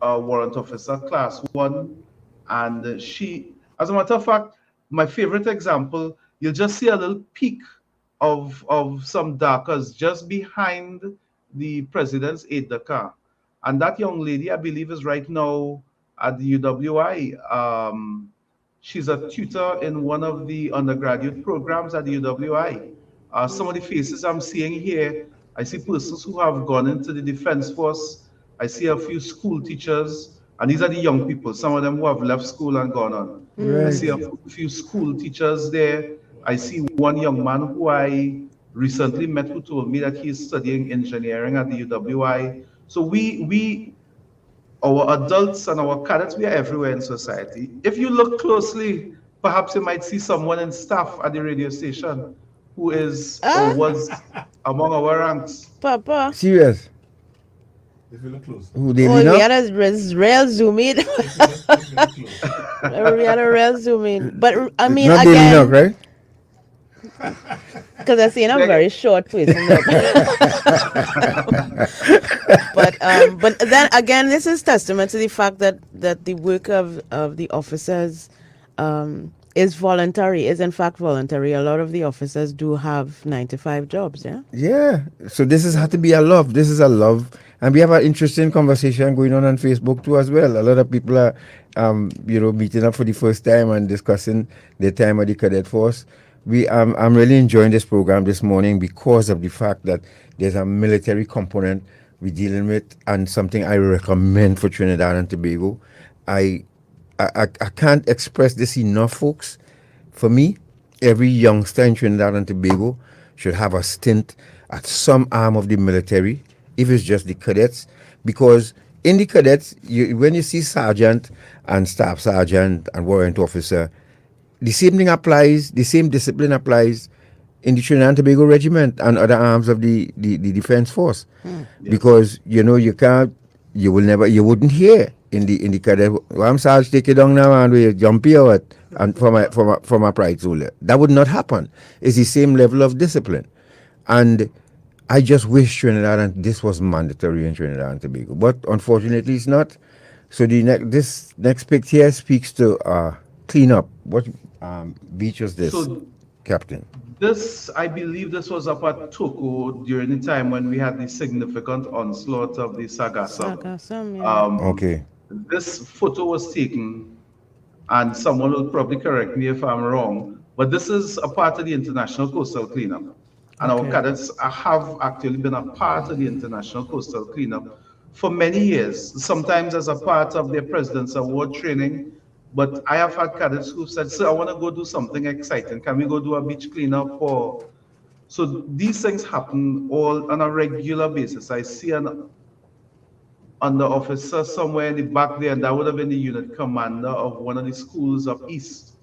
Warrant Officer Class 1, and she, as a matter of fact, my favorite example, you'll just see a little peak of some darkers just behind the president's aide-de-camp. And that young lady, I believe, is right now at the UWI. She's a tutor in one of the undergraduate programs at the UWI. Some of the faces I'm seeing here, I see persons who have gone into the Defense Force. I see a few school teachers, and these are the young people, some of them who have left school and gone on. Right. I see a few school teachers there. I see one young man who I recently met who told me that he's studying engineering at the UWI. So our adults and our cadets, we are everywhere in society. If you look closely, perhaps you might see someone in staff at the radio station who is or was among our ranks. Papa. Serious? If you look close. Who they we had a real zoom in. We had a real zoom in. But I mean, not again, enough, right? Because I see I'm a very short person. But then again, this is testament to the fact that the work of the officers is voluntary, is in fact voluntary. A lot of the officers do have 9-to-5 jobs, yeah? Yeah. So this has to be a love. This is a love. And we have an interesting conversation going on Facebook too as well. A lot of people are, meeting up for the first time and discussing their time at the Cadet Force. I'm really enjoying this program this morning because of the fact that there's a military component we're dealing with, and something I recommend for Trinidad and Tobago. I can't express this enough, folks. For me, every youngster in Trinidad and Tobago should have a stint at some arm of the military, if it's just the cadets, because in the cadets, when you see sergeant and staff sergeant and warrant officer, the same thing applies, the same discipline applies in the Trinidad and Tobago Regiment and other arms of the Defense Force. Yes. Because, you wouldn't hear in the cadet, I'm Sarge, take it down now and we jump here and from a pride soldier. That would not happen. It's the same level of discipline. And I just wish Trinidad and this was mandatory in Trinidad and Tobago. But unfortunately it's not. So this next picture here speaks to clean up. What beach was this? So Captain? I believe this was up at Toko during the time when we had the significant onslaught of the Sargassum. Okay. This photo was taken, and someone will probably correct me if I'm wrong, but this is a part of the International Coastal Cleanup. And our cadets have actually been a part of the International Coastal Cleanup for many years, sometimes as a part of their President's Award training. But I have had cadets who said, "Sir, I want to go do something exciting. Can we go do a beach cleanup?" So these things happen all on a regular basis. I see an under officer somewhere in the back there, and that would have been the unit commander of one of the schools up east.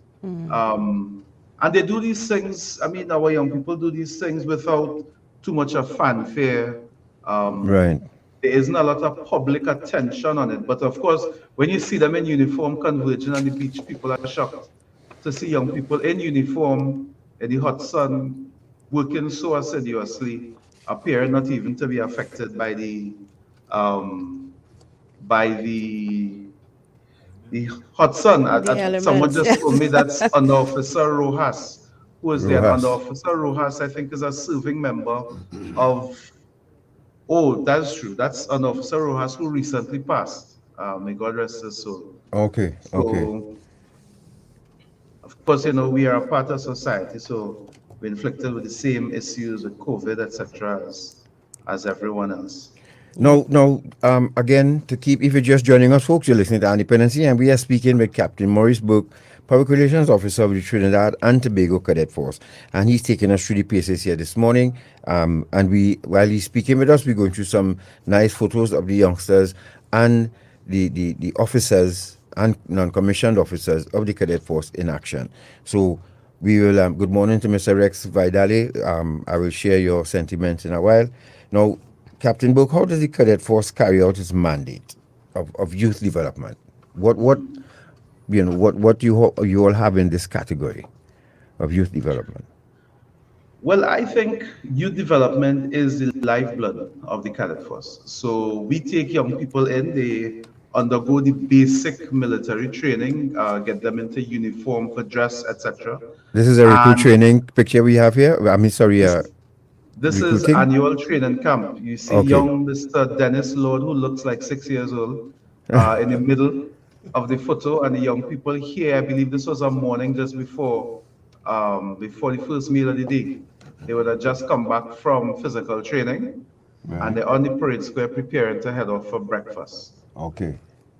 And they do these things. I mean, our young people do these things without too much of fanfare. Right. There isn't a lot of public attention on it. But of course, when you see them in uniform converging on the beach, people are shocked to see young people in uniform in the hot sun, working so assiduously, appear not even to be affected by the hot sun. Someone just told me that's Under Officer Rojas, who is there. Under Officer Rojas, I think, is a serving member of. Oh, that's true. That's Under Officer Rojas, who recently passed. May God rest his soul. Okay. Of course, you know, we are a part of society, so we're inflicted with the same issues with COVID, etc., as everyone else. No, again, if you're just joining us, folks, you're listening to Dependency, and we are speaking with Captain Maurice Burke, Public Relations Officer of the Trinidad and Tobago Cadet Force. And he's taking us through the paces here this morning. And while he's speaking with us, we're going through some nice photos of the youngsters and the officers and non-commissioned officers of the Cadet Force in action. So we will, good morning to Mr. Rex Vidale. I will share your sentiments in a while. Now, Captain Burke, how does the Cadet Force carry out its mandate of youth development? What you all have in this category of youth development? Well, I think youth development is the lifeblood of the Cadet Force. So we take young people in, they undergo the basic military training, get them into uniform for dress, etc. This is a recruit training picture we have here? This is annual training camp. You see young Mr. Dennis Lord, who looks like 6 years old, in the middle of the photo, and the young people here, I believe this was a morning just before the first meal of the day. They would have just come back from physical training, and they're on the parade square preparing to head off for breakfast. Okay.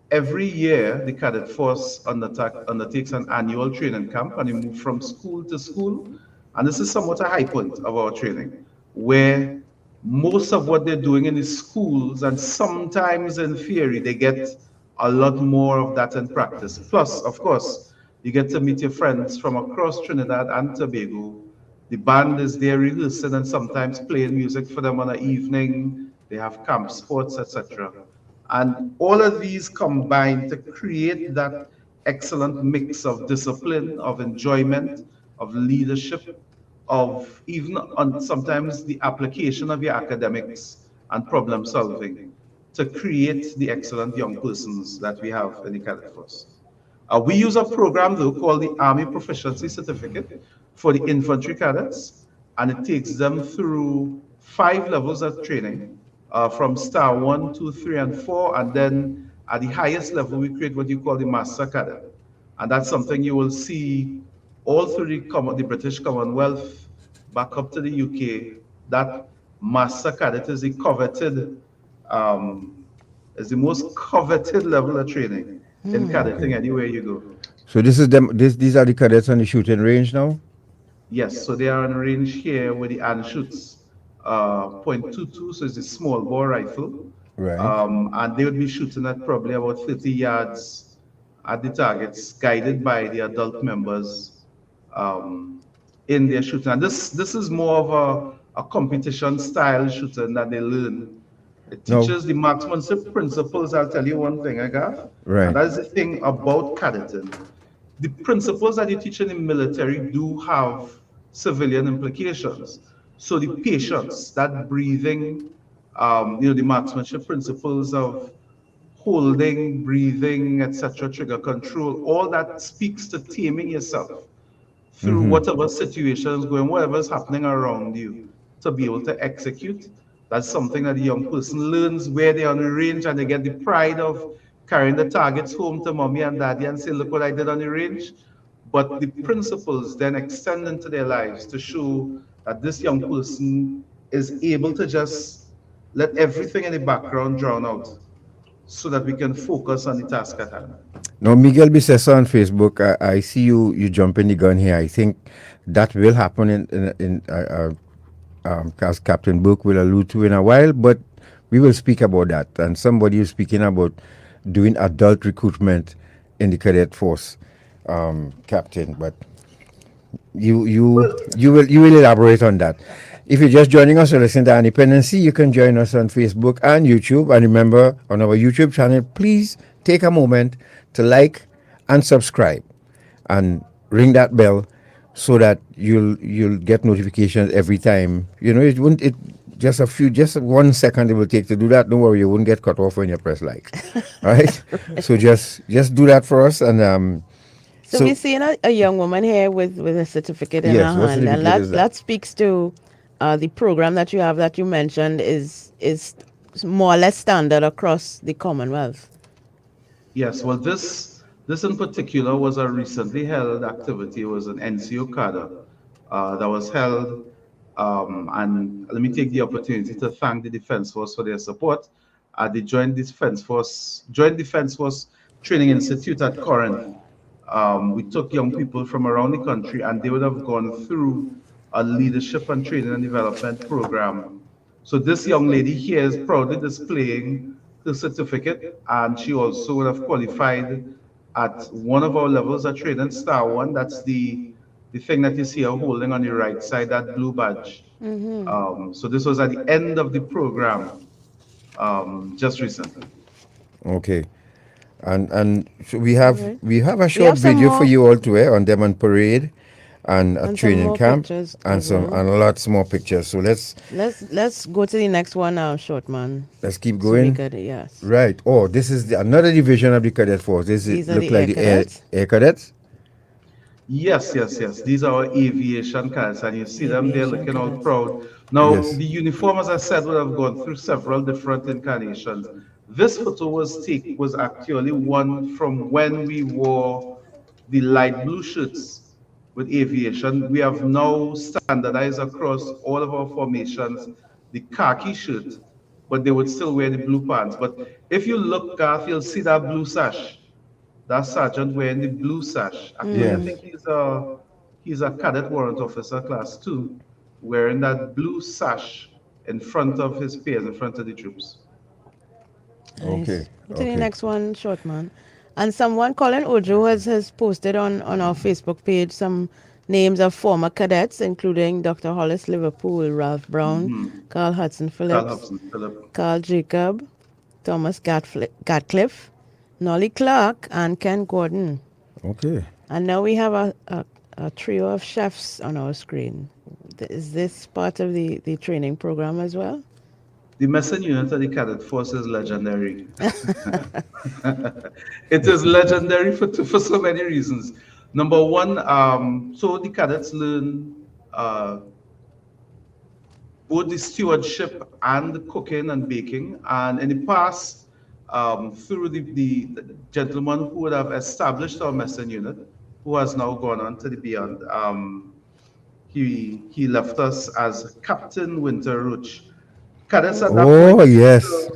Every year, the Cadet Force undertakes an annual training camp, and we move from school to school. And this is somewhat a high point of our training, where most of what they're doing in the schools, and sometimes in theory, they get a lot more of that in practice. Plus, of course, you get to meet your friends from across Trinidad and Tobago. The band is there rehearsing and sometimes playing music for them on an evening. They have camp sports, etc. And all of these combine to create that excellent mix of discipline, of enjoyment, of leadership, of even sometimes the application of your academics and problem solving to create the excellent young persons that we have in the Cadet Force. We use a program though called the Army Proficiency Certificate for the infantry cadets, and it takes them through 5 levels of training, from Star 1, 2, 3, and 4, and then at the highest level we create what you call the Master Cadet. And that's something you will see all through the British Commonwealth, back up to the UK. That Master Cadet is the coveted, is the most coveted level of training in cadetting anywhere you go. So this is them. These are the cadets on the shooting range now. Yes, so they are on range here where the AN shoots .22, so it's a small bore rifle. Right. And they would be shooting at probably about 30 yards at the targets, guided by the adult members in their shooting. And this is more of a competition style shooting that they learn. It teaches the marksmanship principles. I'll tell you one thing, Agath. Right. And that's the thing about cadetting. The principles that you teach in the military do have civilian implications. So the patience, that breathing, the marksmanship principles of holding, breathing, etc., trigger control, all that speaks to taming yourself through whatever situation is going, whatever is happening around you, to be able to execute. That's something that the young person learns where they're on the range, and they get the pride of carrying the targets home to mommy and daddy and say, look what I did on the range. But the principles then extend into their lives to show that this young person is able to just let everything in the background drown out so that we can focus on the task at hand. Now, Miguel Bisesa on Facebook, I see you jumping the gun here. I think that will happen as Captain Burke will allude to in a while, but we will speak about that. And somebody is speaking about doing adult recruitment in the cadet force, Captain. But you will elaborate on that. If you're just joining us or listening to Dependency, you can join us on Facebook and YouTube. And remember, on our YouTube channel, please take a moment to like and subscribe and ring that bell so that you'll get notifications every time. You know, just 1 second it will take to do that. Don't worry, you won't get cut off when you press like. All right? So just do that for us. And so we're seeing a young woman here with a certificate in her hand, and that speaks to the program that you have that you mentioned is more or less standard across the Commonwealth. Yes, well, this in particular was a recently held activity. It was an NCO cadre that was held, and let me take the opportunity to thank the Defence Force for their support at the Joint Defence Force Training Institute at Corinth. We took young people from around the country, and they would have gone through a leadership and training and development program. So this young lady here is proudly displaying the certificate, and she also would have qualified at one of our levels at training, Star 1. That's the thing that you see her holding on the right side, that blue badge. So this was at the end of the program just recently. Okay. And so we have a short video for you all to wear on them on parade and a training camp and a lot more pictures. So let's go to the next one now, short man. Let's keep going. Yes. Right. Oh, this is another division of the cadet force. These look like the air cadets. Yes. These are our aviation cadets, and you see them there looking all proud. Now, the uniform, as I said, would have gone through several different incarnations. This photo was actually one from when we wore the light blue shirts with aviation. We have now standardized across all of our formations the khaki shirt, but they would still wear the blue pants. But if you look, Garth, you'll see that blue sash. That sergeant wearing the blue sash. Actually, I think he's a cadet warrant officer class 2, wearing that blue sash in front of his peers, in front of the troops. Okay. To the next one, short man. And someone, Colin Ojo, has posted on our Facebook page some names of former cadets, including Dr. Hollis Liverpool, Ralph Brown, Carl Hudson Phillips, Carl Jacob, Thomas Gatcliffe, Nolly Clark, and Ken Gordon. Okay. And now we have a trio of chefs on our screen. Is this part of the training program as well? The messing unit of the cadet force is legendary. It is legendary for so many reasons. Number one, so the cadets learn both the stewardship and the cooking and baking. And in the past, through the gentleman who would have established our messing unit, who has now gone on to the beyond, he left us as Captain Winter Roach. Cadets at that point,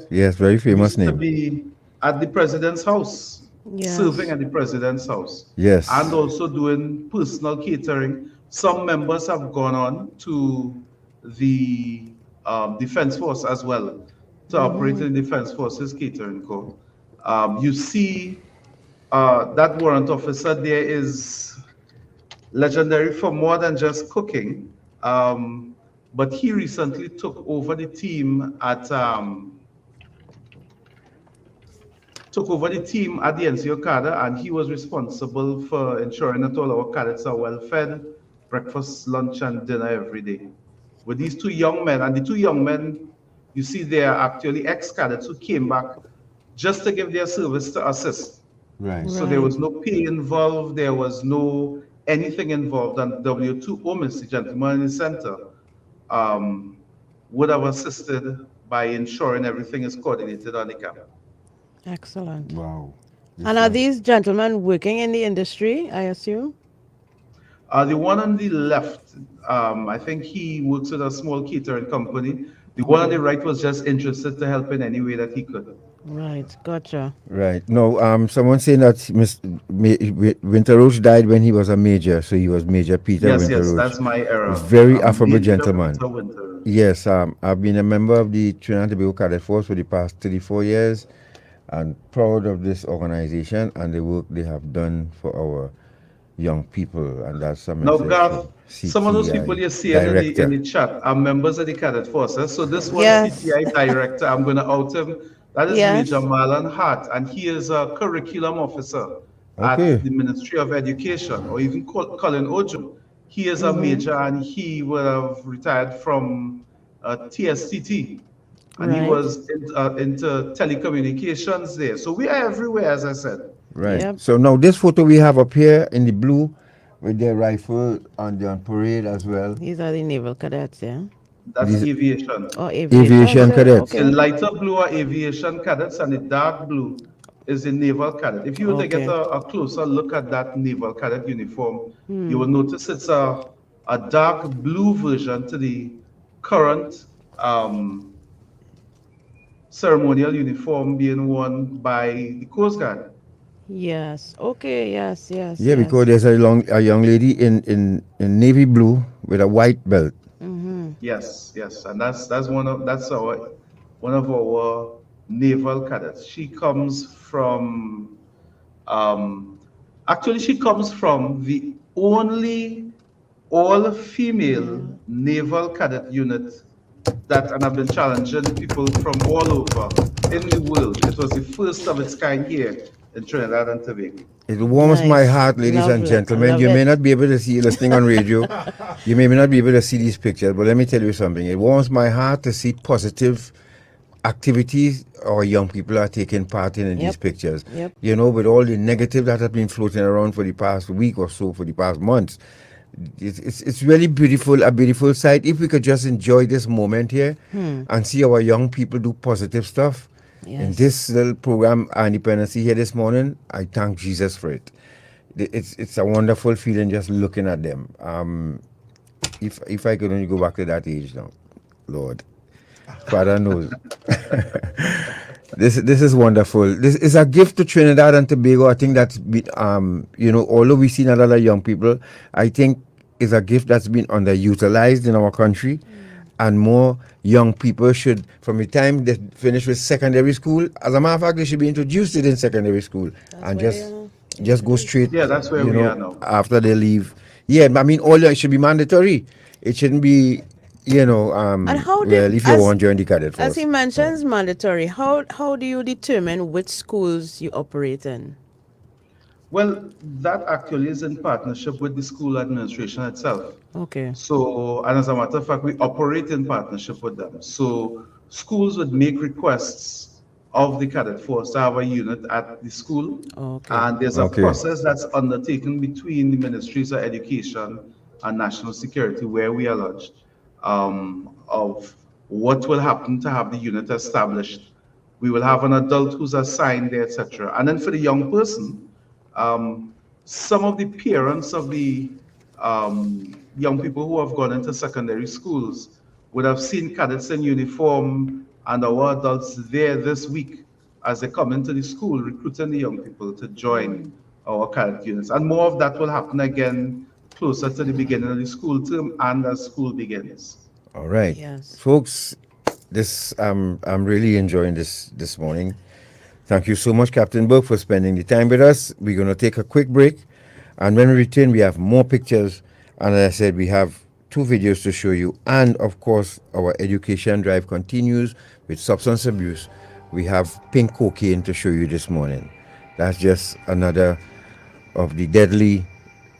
yes, very famous name. To be at the president's house, serving at the president's house. Yes. And also doing personal catering. Some members have gone on to the Defense Force as well, to operate in the Defense Force's catering corps. You see that warrant officer there is legendary for more than just cooking. But he recently took over the team at the NCO cadre, and he was responsible for ensuring that all our cadets are well fed, breakfast, lunch, and dinner every day. With these two young men, and the two young men you see they are actually ex-cadets who came back just to give their service to assist. Right. So there was no pay involved, there was no anything involved, and W2 Omis, the gentleman in the center, would have assisted by ensuring everything is coordinated on the camp. Excellent. Wow. And are these gentlemen working in the industry, I assume? The one on the left, I think he works with a small catering company. The one on the right was just interested to help in any way that he could. Right, gotcha. Right. No, someone saying that Winterroach died when he was a major, so he was Major Peter Yes, Winterroach. yes, that's my error. Very affable Major gentleman. Peter Winterroach. Yes, I've been a member of the Trinidad and Tobago Cadet Force for the past 34 years and proud of this organization and the work they have done for our young people, and that's some Now, Garth, some of those people you see in the chat are members of the cadet forces. So this one CTI director, I'm going to out him. That is Major Marlon Hart, and he is a curriculum officer at the Ministry of Education, or even Colin Ojo. He is a major, and he would have retired from TSTT, and he was into telecommunications there. So we are everywhere, as I said. Right. Yep. So now this photo we have up here in the blue with their rifle on parade as well. These are the naval cadets, yeah? That's aviation. Oh, aviation. Aviation cadets. The lighter blue are aviation cadets, and the dark blue is the naval cadet. If you were to get a closer look at that naval cadet uniform, you will notice it's a dark blue version to the current ceremonial uniform being worn by the Coast Guard. Yes. Okay. Yes. Yes. Yeah, because there's a young lady in navy blue with a white belt. Yes, yes, and that's one of our naval cadets. She comes from actually she comes from the only all-female naval cadet unit that, and I've been challenging people from all over in the world. It was the first of its kind here in Trinidad and Tobago. It warms my heart, ladies and gentlemen. You may not be able to see, listening on radio, you may not be able to see these pictures, but let me tell you something. It warms my heart to see positive activities our young people are taking part in these pictures. You know, with all the negative that has been floating around for the past week or so, for the past months, it's really beautiful, a beautiful sight. If we could just enjoy this moment here and see our young people do positive stuff. In this little program, Dependency, here this morning, I thank Jesus for it. It's a wonderful feeling just looking at them. If I could only go back to that age now, Lord, Father knows. This is wonderful. This is a gift to Trinidad and Tobago. I think that's been, you know, although we see a lot of young people, I think it's a gift that's been underutilized in our country. And more young people should, from the time they finish with secondary school, as a matter of fact, they should be introduced to it in secondary school and just go straight. Yeah, that's where we are now. After they leave. Yeah, I mean, all it should be mandatory. It shouldn't be, you know, and how if you want to join the cadet force. As he mentions, mandatory. How do you determine which schools you operate in? Well, that actually is in partnership with the school administration itself. Okay. So, and as a matter of fact, we operate in partnership with them. So, schools would make requests of the cadet force to have a unit at the school. Okay. And there's a process that's undertaken between the Ministries of Education and National Security, where we are lodged, of what will happen to have the unit established. We will have an adult who's assigned there, etc. And then for the young person, some of the parents of the young people who have gone into secondary schools would have seen cadets in uniform and our adults there this week as they come into the school, recruiting the young people to join our cadet units. And more of that will happen again closer to the beginning of the school term and as school begins. All right. Yes. Folks, this I'm really enjoying this morning. Thank you so much, Captain Burke, for spending the time with us. We're going to take a quick break. And when we return, we have more pictures. And as I said, we have 2 videos to show you. And, of course, our education drive continues with substance abuse. We have pink cocaine to show you this morning. That's just another of the deadly,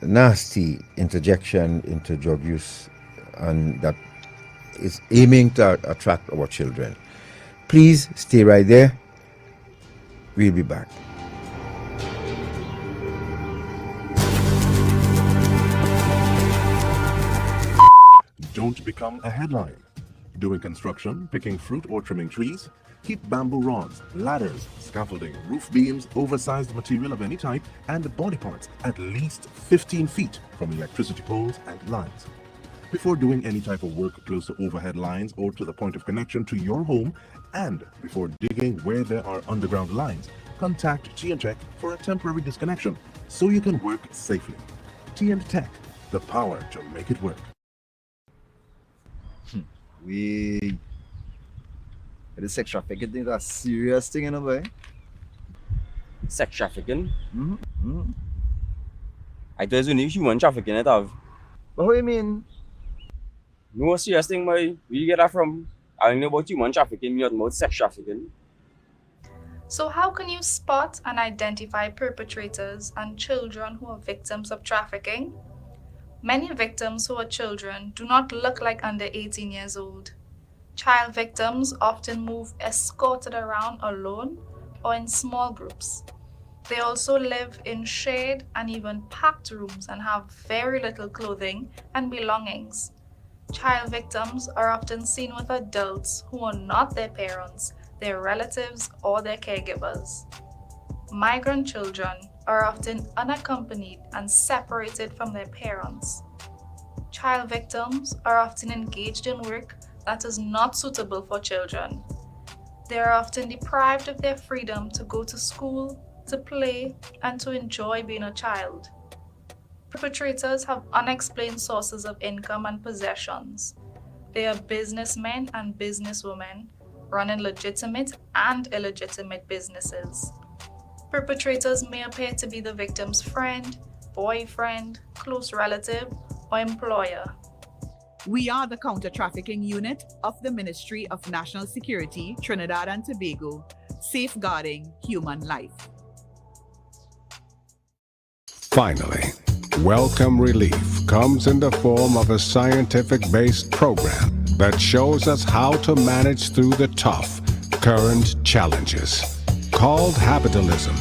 nasty interjection into drug use. And that is aiming to attract our children. Please stay right there. We'll be back. Don't become a headline. Doing construction, picking fruit or trimming trees? Keep bamboo rods, ladders, scaffolding, roof beams, oversized material of any type, and body parts at least 15 feet from electricity poles and lines. Before doing any type of work close to overhead lines or to the point of connection to your home, and before digging where there are underground lines, contact T&Tech for a temporary disconnection so you can work safely. T&Tech, the power to make it work. The sex trafficking is a serious thing in a way. Sex trafficking? I thought it was only human trafficking it have. But what do you mean? No serious thing, boy. Where you get that from? I don't know about human trafficking, you don't know about sex trafficking. So how can you spot and identify perpetrators and children who are victims of trafficking? Many victims who are children do not look like under 18 years old. Child victims often move escorted around alone or in small groups. They also live in shared and even packed rooms and have very little clothing and belongings. Child victims are often seen with adults who are not their parents, their relatives, or their caregivers. Migrant children are often unaccompanied and separated from their parents. Child victims are often engaged in work that is not suitable for children. They are often deprived of their freedom to go to school, to play, and to enjoy being a child. Perpetrators have unexplained sources of income and possessions. They are businessmen and businesswomen running legitimate and illegitimate businesses. Perpetrators may appear to be the victim's friend, boyfriend, close relative, or employer. We are the counter-trafficking unit of the Ministry of National Security, Trinidad and Tobago, safeguarding human life. Finally, Welcome Relief comes in the form of a scientific-based program that shows us how to manage through the tough, current challenges. Called Habitalism.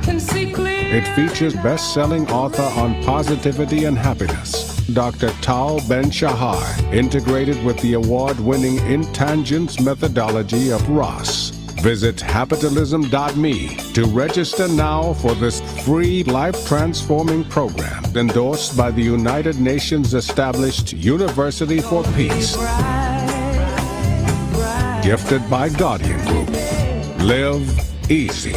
It features best-selling author on positivity and happiness, Dr. Tal Ben-Shahar, integrated with the award-winning Intangents methodology of Ross. Visit habitalism.me to register now for this free life-transforming program endorsed by the United Nations established University for Peace. Gifted by Guardian Group. Live easy.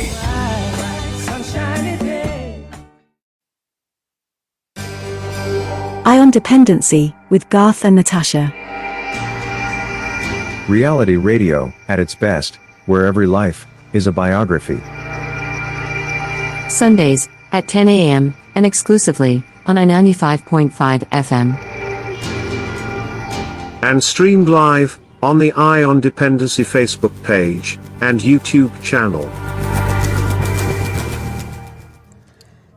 Eye on Dependency with Garth and Natasha. Reality radio, at its best, where every life is a biography. Sundays at 10 a.m. and exclusively on I95.5 FM. And streamed live on the Eye on Dependency Facebook page and YouTube channel.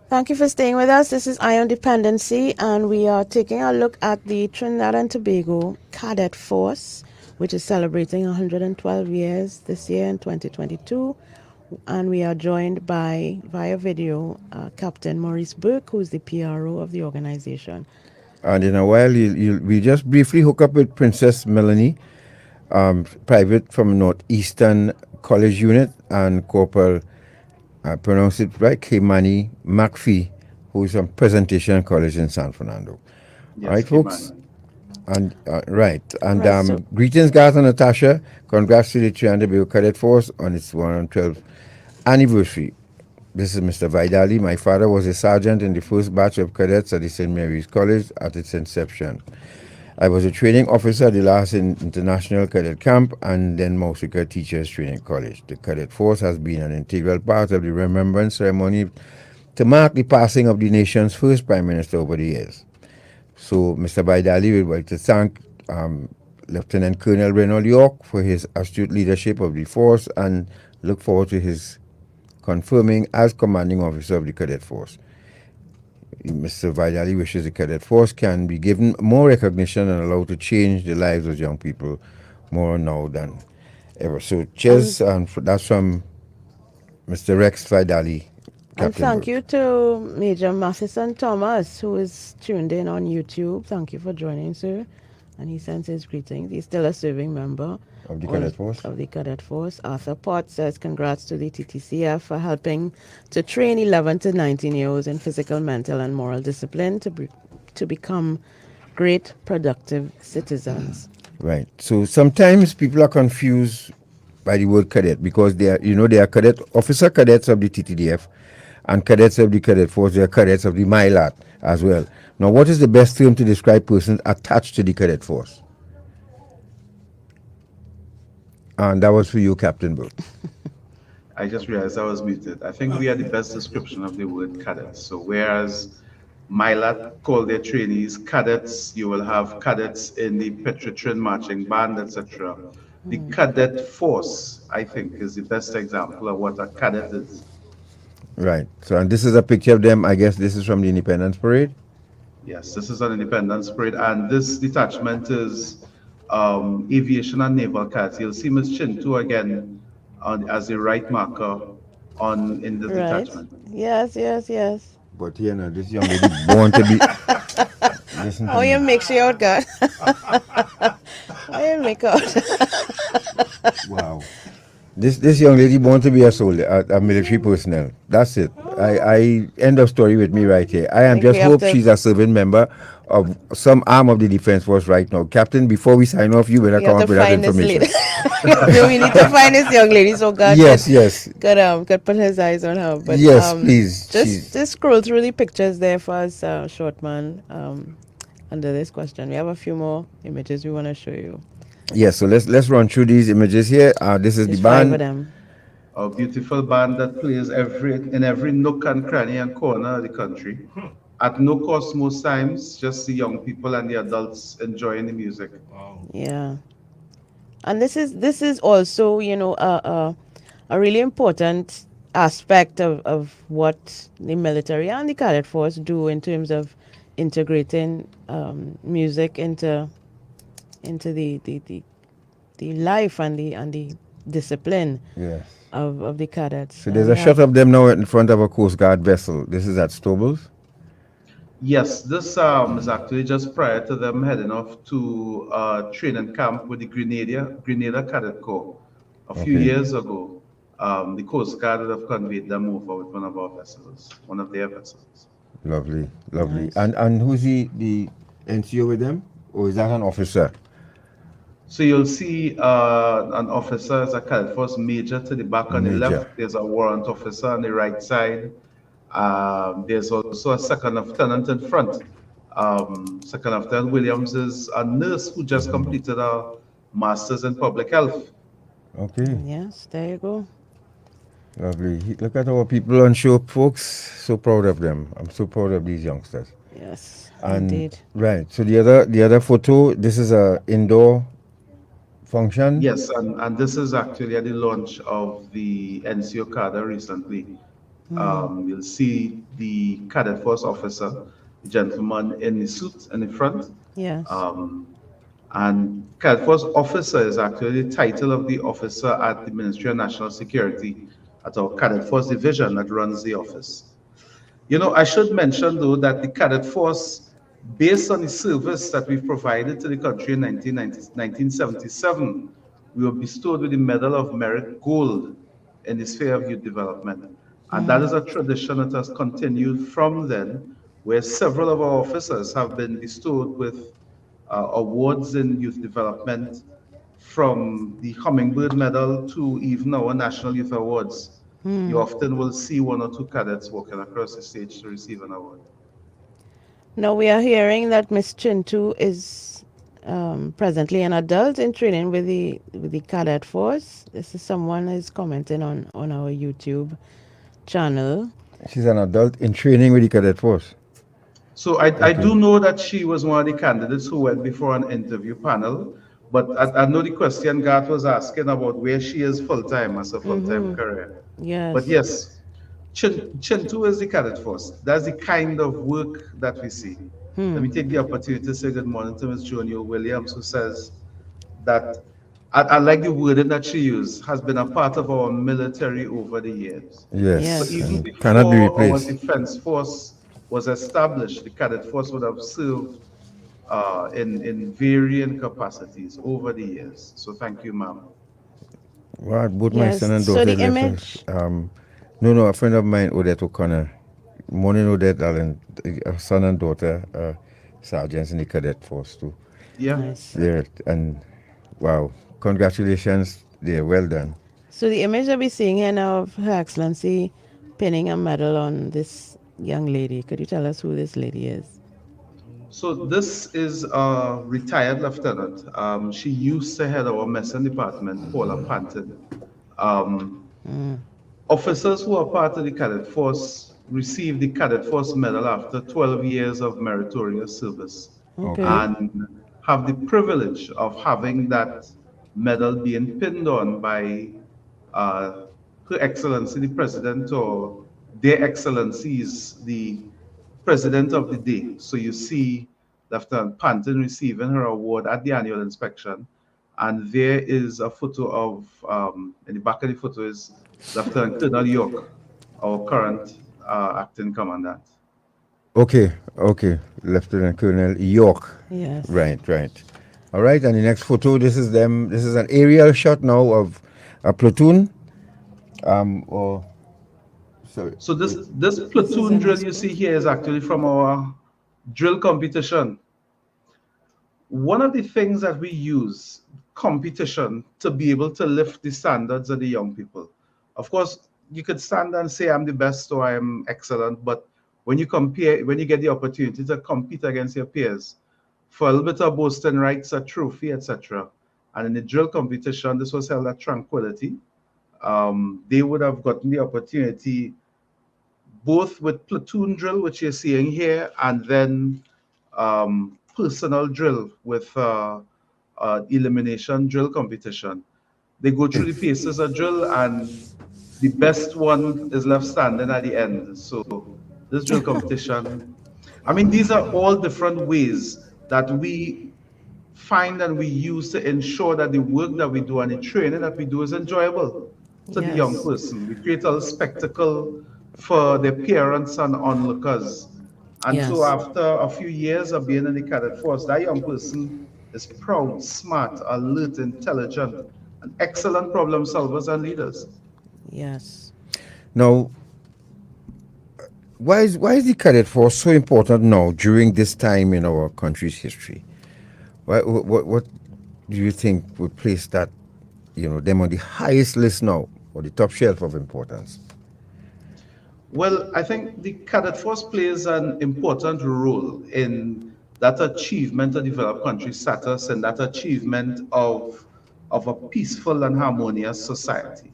Thank you for staying with us. This is Eye on Dependency, and we are taking a look at the Trinidad and Tobago Cadet Force, which is celebrating 112 years this year in 2022. And we are joined by, via video, Captain Maurice Burke, who is the PRO of the organization. And in a while, we just briefly hook up with Princess Melanie, private from Northeastern College Unit, and Corporal, I pronounce it right, Kimani McPhee, who is from Presentation College in San Fernando. Yes, all right, folks? And so greetings, Garth and Natasha. Congrats to the Trinidad and Tobago Cadet Force on its 112th anniversary. This is Mr. Vidali. My father was a sergeant in the first batch of cadets at the St. Mary's College at its inception. I was a training officer at the last International Cadet Camp and then Mausica Teachers Training College. The Cadet Force has been an integral part of the remembrance ceremony to mark the passing of the nation's first Prime Minister over the years. So, Mr. Baidali would like to thank Lieutenant Colonel Reynolds York for his astute leadership of the force and look forward to his confirming as commanding officer of the Cadet Force. Mr. Baidali wishes the Cadet Force can be given more recognition and allowed to change the lives of young people more now than ever. So, cheers, and that's from Mr. Rex Baidali. And thank you to Major Matheson Thomas, who is tuned in on YouTube. Thank you for joining, sir. and he sends his greetings. He's still a serving member Of the Cadet Force? Of the Cadet Force. Arthur Potts says congrats to the TTCF for helping to train 11 to 19-year-olds in physical, mental, and moral discipline to become great, productive citizens. Right. So sometimes people are confused by the word cadet because they are cadet officer cadets of the TTDF and cadets of the Cadet Force. They are cadets of the MILAT as well. Now, what is the best term to describe persons attached to the Cadet Force? And that was for you, Captain Burke. I just realized I was muted. I think we are the best description of the word cadet. So whereas MILAT call their trainees cadets, you will have cadets in the Petritrin marching band, etc. The Cadet Force, I think, is the best example of what a cadet is. Right. So, and this is a picture of them. I guess this is from the Independence Parade. Yes, this is an Independence Parade, and this detachment is Aviation and Naval Cadets. You'll see Ms. Chintu again as the right marker in the detachment. Yes. But this young lady born to be. Listen to How you make she out, God? How you make out? Wow. This young lady born to be a soldier, a military personnel. That's it. I end of story with me right here. I am just hope she's a serving member of some arm of the defense force right now. Captain, before we sign off, you better come up with that information. We need to find this young lady, so God yes. Could put his eyes on her. But yes, please. Just scroll through the pictures there for us, short man. Under this question, we have a few more images we want to show you. Yes, so let's run through these images here. This is the band. A beautiful band that plays in every nook and cranny and corner of the country. At no cost most times, just the young people and the adults enjoying the music. Yeah. And this is also, a really important aspect of what the military and the Cadet Force do in terms of integrating music into the life and the discipline of the cadets. So there's a shot of them now in front of a Coast Guard vessel. This is at Stobles? Yes, this is actually just prior to them heading off to training camp with the Grenada Cadet Corps. A few years ago, the Coast Guard would have conveyed them over with one of their vessels. Lovely. Nice. And who's the NCO with them? Or is that an officer? So you'll see an officer as a Cadet Force major to the back on the left. There's a warrant officer on the right side. There's also a second lieutenant in front. Second Lieutenant Williams is a nurse who just completed a master's in public health. Okay. Yes, there you go. Lovely. Look at our people on show, folks. So proud of them. I'm so proud of these youngsters. Yes, indeed. Right. So the other photo. This is a indoor function. Yes, and this is actually at the launch of the NCO cadre recently. You'll see the Cadet Force officer, the gentleman in the suit in the front. Yes. And Cadet Force officer is actually the title of the officer at the Ministry of National Security at our Cadet Force division that runs the office. I should mention though that the Cadet Force, based on the service that we've provided to the country in 1977, we were bestowed with the Medal of Merit Gold in the sphere of youth development. And that is a tradition that has continued from then, where several of our officers have been bestowed with awards in youth development, from the Hummingbird Medal to even our National Youth Awards. You often will see one or two cadets walking across the stage to receive an award. Now we are hearing that Ms. Chintu is presently an adult in training with the Cadet Force. This is someone who's commenting on our YouTube channel. She's an adult in training with the Cadet Force. So I do know that she was one of the candidates who went before an interview panel, but I know the question Garth was asking about where she is full-time as a full-time career. Yes. But yes, Chintu is the Cadet Force. That's the kind of work that we see. Let me take the opportunity to say good morning to Ms. Joniel Williams, who says that, I like the wording that she used, has been a part of our military over the years. Yes. So even Cannot be before our replaced. defense force was established, the Cadet Force would have served in varying capacities over the years. So thank you, ma'am. Well, both my Yes, son and so daughter the left image. us. No, a friend of mine, Odette O'Connor. Morning, Odette Allen, a son and daughter, sergeants in the cadet force too. Yeah. Nice. Yeah, and wow, congratulations, they're well done. So the image that we're seeing here now of Her Excellency pinning a medal on this young lady. Could you tell us who this lady is? So this is a retired lieutenant. She used to head our messing department, Paula Panton. Officers who are part of the cadet force receive the cadet force medal after 12 years of meritorious service, Okay. and have the privilege of having that medal being pinned on by Her Excellency the President, or their Excellencies the President of the day. So you see Lieutenant Panton receiving her award at the annual inspection, and there is a photo of, in the back of the photo is Lieutenant Colonel York, our current acting commandant. Okay, Lieutenant Colonel York. Yes. Right. All right, and the next photo, this is them. This is an aerial shot now of a platoon. So this platoon drill you see here is actually from our drill competition. One of the things that we use competition to be able to lift the standards of the young people. Of course, you could stand and say I'm the best or I'm excellent, but when you get the opportunity to compete against your peers for a little bit of boasting rights, a trophy, etc. And in the drill competition, this was held at Tranquility. They would have gotten the opportunity both with platoon drill, which you're seeing here, and then personal drill with elimination drill competition. They go through the paces of drill, and the best one is left standing at the end. So this drill competition, I mean, these are all different ways that we find and we use to ensure that the work that we do and the training that we do is enjoyable to the young person. We create a spectacle for the parents and onlookers. And so after a few years of being in the cadet force, that young person is proud, smart, alert, intelligent, and excellent problem solvers and leaders. Yes. Now, why is the cadet force so important now during this time in our country's history? What do you think would place that, them on the highest list now, or the top shelf of importance? Well, I think the cadet force plays an important role in that achievement of developed country status and that achievement of a peaceful and harmonious society.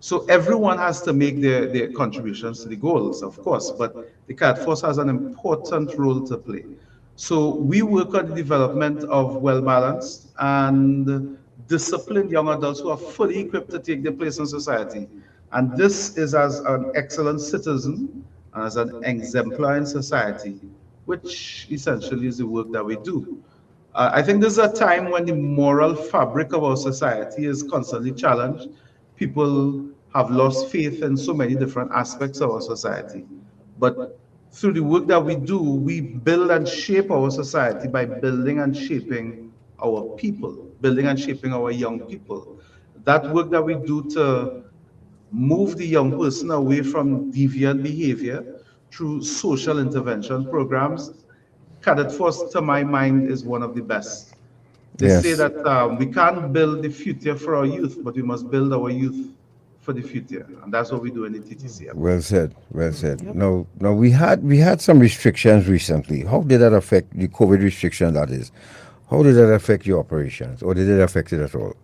So everyone has to make their contributions to the goals, of course, but the cadet force has an important role to play. So we work on the development of well-balanced and disciplined young adults who are fully equipped to take their place in society. And this is as an excellent citizen, as an exemplar in society, which essentially is the work that we do. I think this is a time when the moral fabric of our society is constantly challenged. People have lost faith in so many different aspects of our society. But through the work that we do, we build and shape our society by building and shaping our people, building and shaping our young people. That work that we do to move the young person away from deviant behavior through social intervention programs, Cadet Force, to my mind, is one of the best. They say that we can't build the future for our youth, but we must build our youth for the future, and that's what we do in the TTC. Well said. Yep. Now we had some restrictions recently. How did that affect the COVID restriction? That is, how did that affect your operations, or did it affect it at all?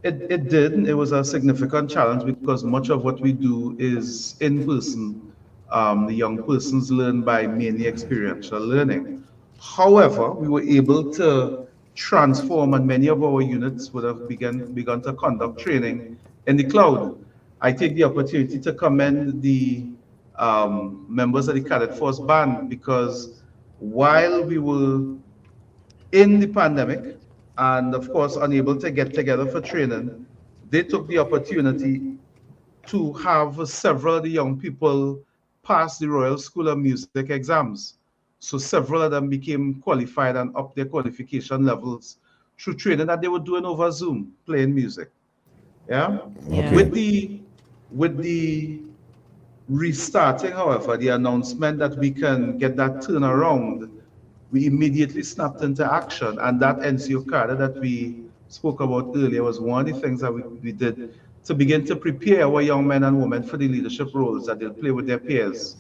It did. It was a significant challenge because much of what we do is in person. The young persons learn by mainly experiential learning. However, we were able to transform, and many of our units would have begun to conduct training in the cloud. I take the opportunity to commend the members of the Cadet Force Band, because while we were in the pandemic and of course unable to get together for training, they took the opportunity to have several of the young people pass the Royal School of Music exams, So several of them became qualified and up their qualification levels through training that they were doing over Zoom, playing music. Yeah. Okay. With the restarting, however, the announcement that we can get that turnaround, we immediately snapped into action. And that NCO card that we spoke about earlier was one of the things that we did to begin to prepare our young men and women for the leadership roles that they'll play with their peers.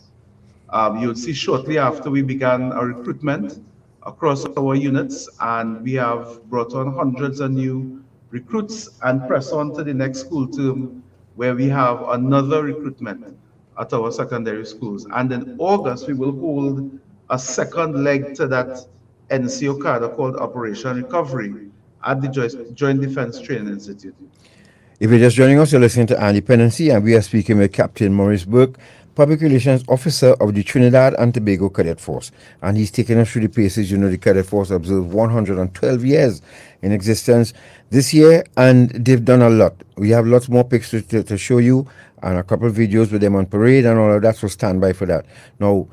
You'll see shortly after we began our recruitment across our units, and we have brought on hundreds of new recruits and press on to the next school term where we have another recruitment at our secondary schools. And in August, we will hold a second leg to that NCO cadre called Operation Recovery at the Joint Defense Training Institute. If you're just joining us, you're listening to Dependency, and we are speaking with Captain Maurice Burke, Public Relations Officer of the Trinidad and Tobago Cadet Force. And he's taking us through the paces. You know, the Cadet Force observed 112 years in existence this year, and they've done a lot. We have lots more pictures to show you, and a couple of videos with them on parade and all of that, so stand by for that. Now,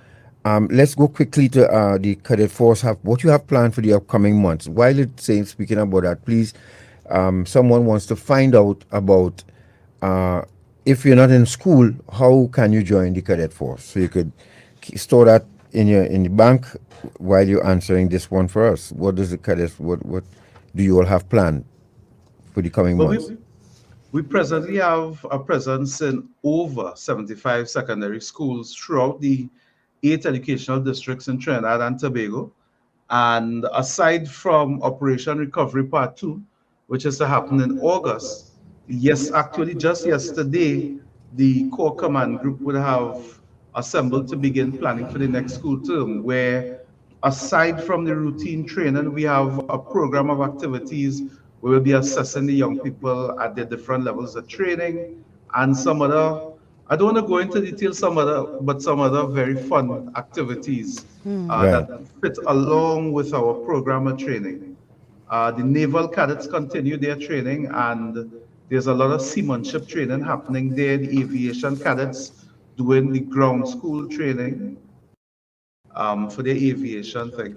let's go quickly to the Cadet Force. What you have planned for the upcoming months. While it's saying, speaking about that, please, someone wants to find out about if you're not in school, how can you join the Cadet Force? So you could store that in the bank while you're answering this one for us. What does the Cadet? What do you all have planned for the coming months? We presently have a presence in over 75 secondary schools throughout the 8 educational districts in Trinidad and Tobago. And aside from Operation Recovery Part 2, which is to happen in August, yes, actually just yesterday, the core command group would have assembled to begin planning for the next school term, where aside from the routine training, we have a program of activities where we'll be assessing the young people at their different levels of training and some other, I don't want to go into detail, some other very fun activities that fit along with our program of training. The naval cadets continue their training, and there's a lot of seamanship training happening there. The aviation cadets doing the ground school training for their aviation thing.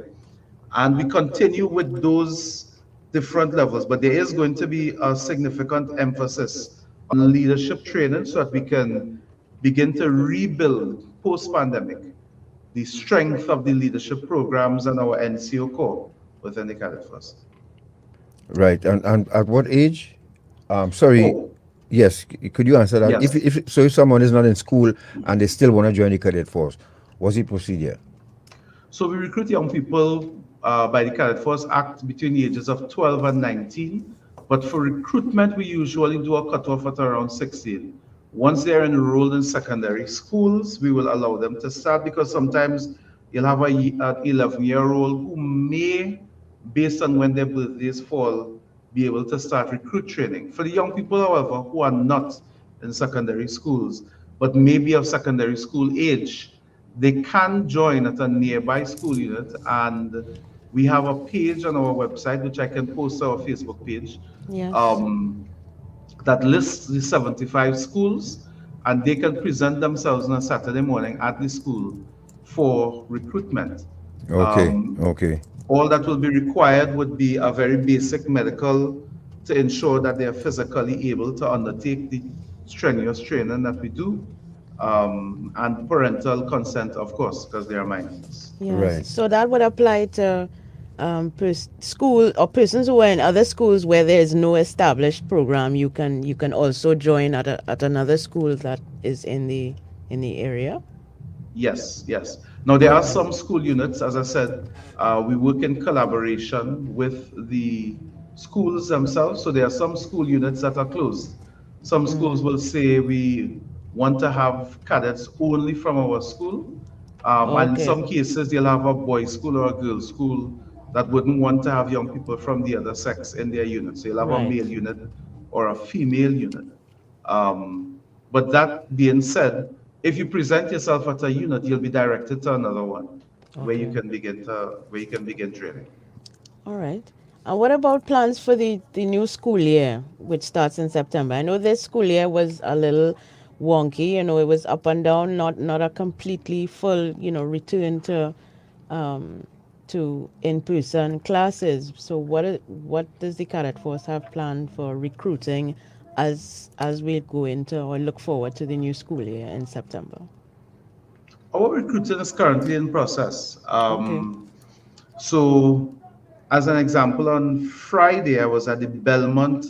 And we continue with those different levels, but there is going to be a significant emphasis on leadership training so that we can begin to rebuild post-pandemic the strength of the leadership programs and our NCO core within the Cadet Force. Right, and at what age? Yes, could you answer that? Yes. If someone is not in school and they still want to join the Cadet Force, what's the procedure? So we recruit young people by the Cadet Force Act between the ages of 12 and 19. But for recruitment, we usually do a cutoff at around 16. Once they're enrolled in secondary schools, we will allow them to start, because sometimes you'll have an 11-year-old who may, based on when their birthdays fall, be able to start recruit training. For the young people, however, who are not in secondary schools, but maybe of secondary school age, they can join at a nearby school unit, and we have a page on our website, which I can post to our Facebook page, that lists the 75 schools, and they can present themselves on a Saturday morning at the school for recruitment. Okay. All that will be required would be a very basic medical to ensure that they are physically able to undertake the strenuous training that we do, and parental consent, of course, because they are minors. Yes. Right. So that would apply to school or persons who are in other schools where there is no established program. You can also join at another school that is in the area. Yes. Now there are some school units, as I said, we work in collaboration with the schools themselves. So there are some school units that are closed. Some schools will say we want to have cadets only from our school. And in some cases, they'll have a boys' school or a girls' school that wouldn't want to have young people from the other sex in their unit. So you'll have a male unit or a female unit. But that being said, if you present yourself at a unit, you'll be directed to another one where you can begin training. All right. And what about plans for the new school year, which starts in September? I know this school year was a little wonky. It was up and down, not a completely full, return to to in-person classes. So what does the cadet force have planned for recruiting as we go into or look forward to the new school year in September? Our recruiting is currently in process. So, as an example, on Friday I was at the Belmont,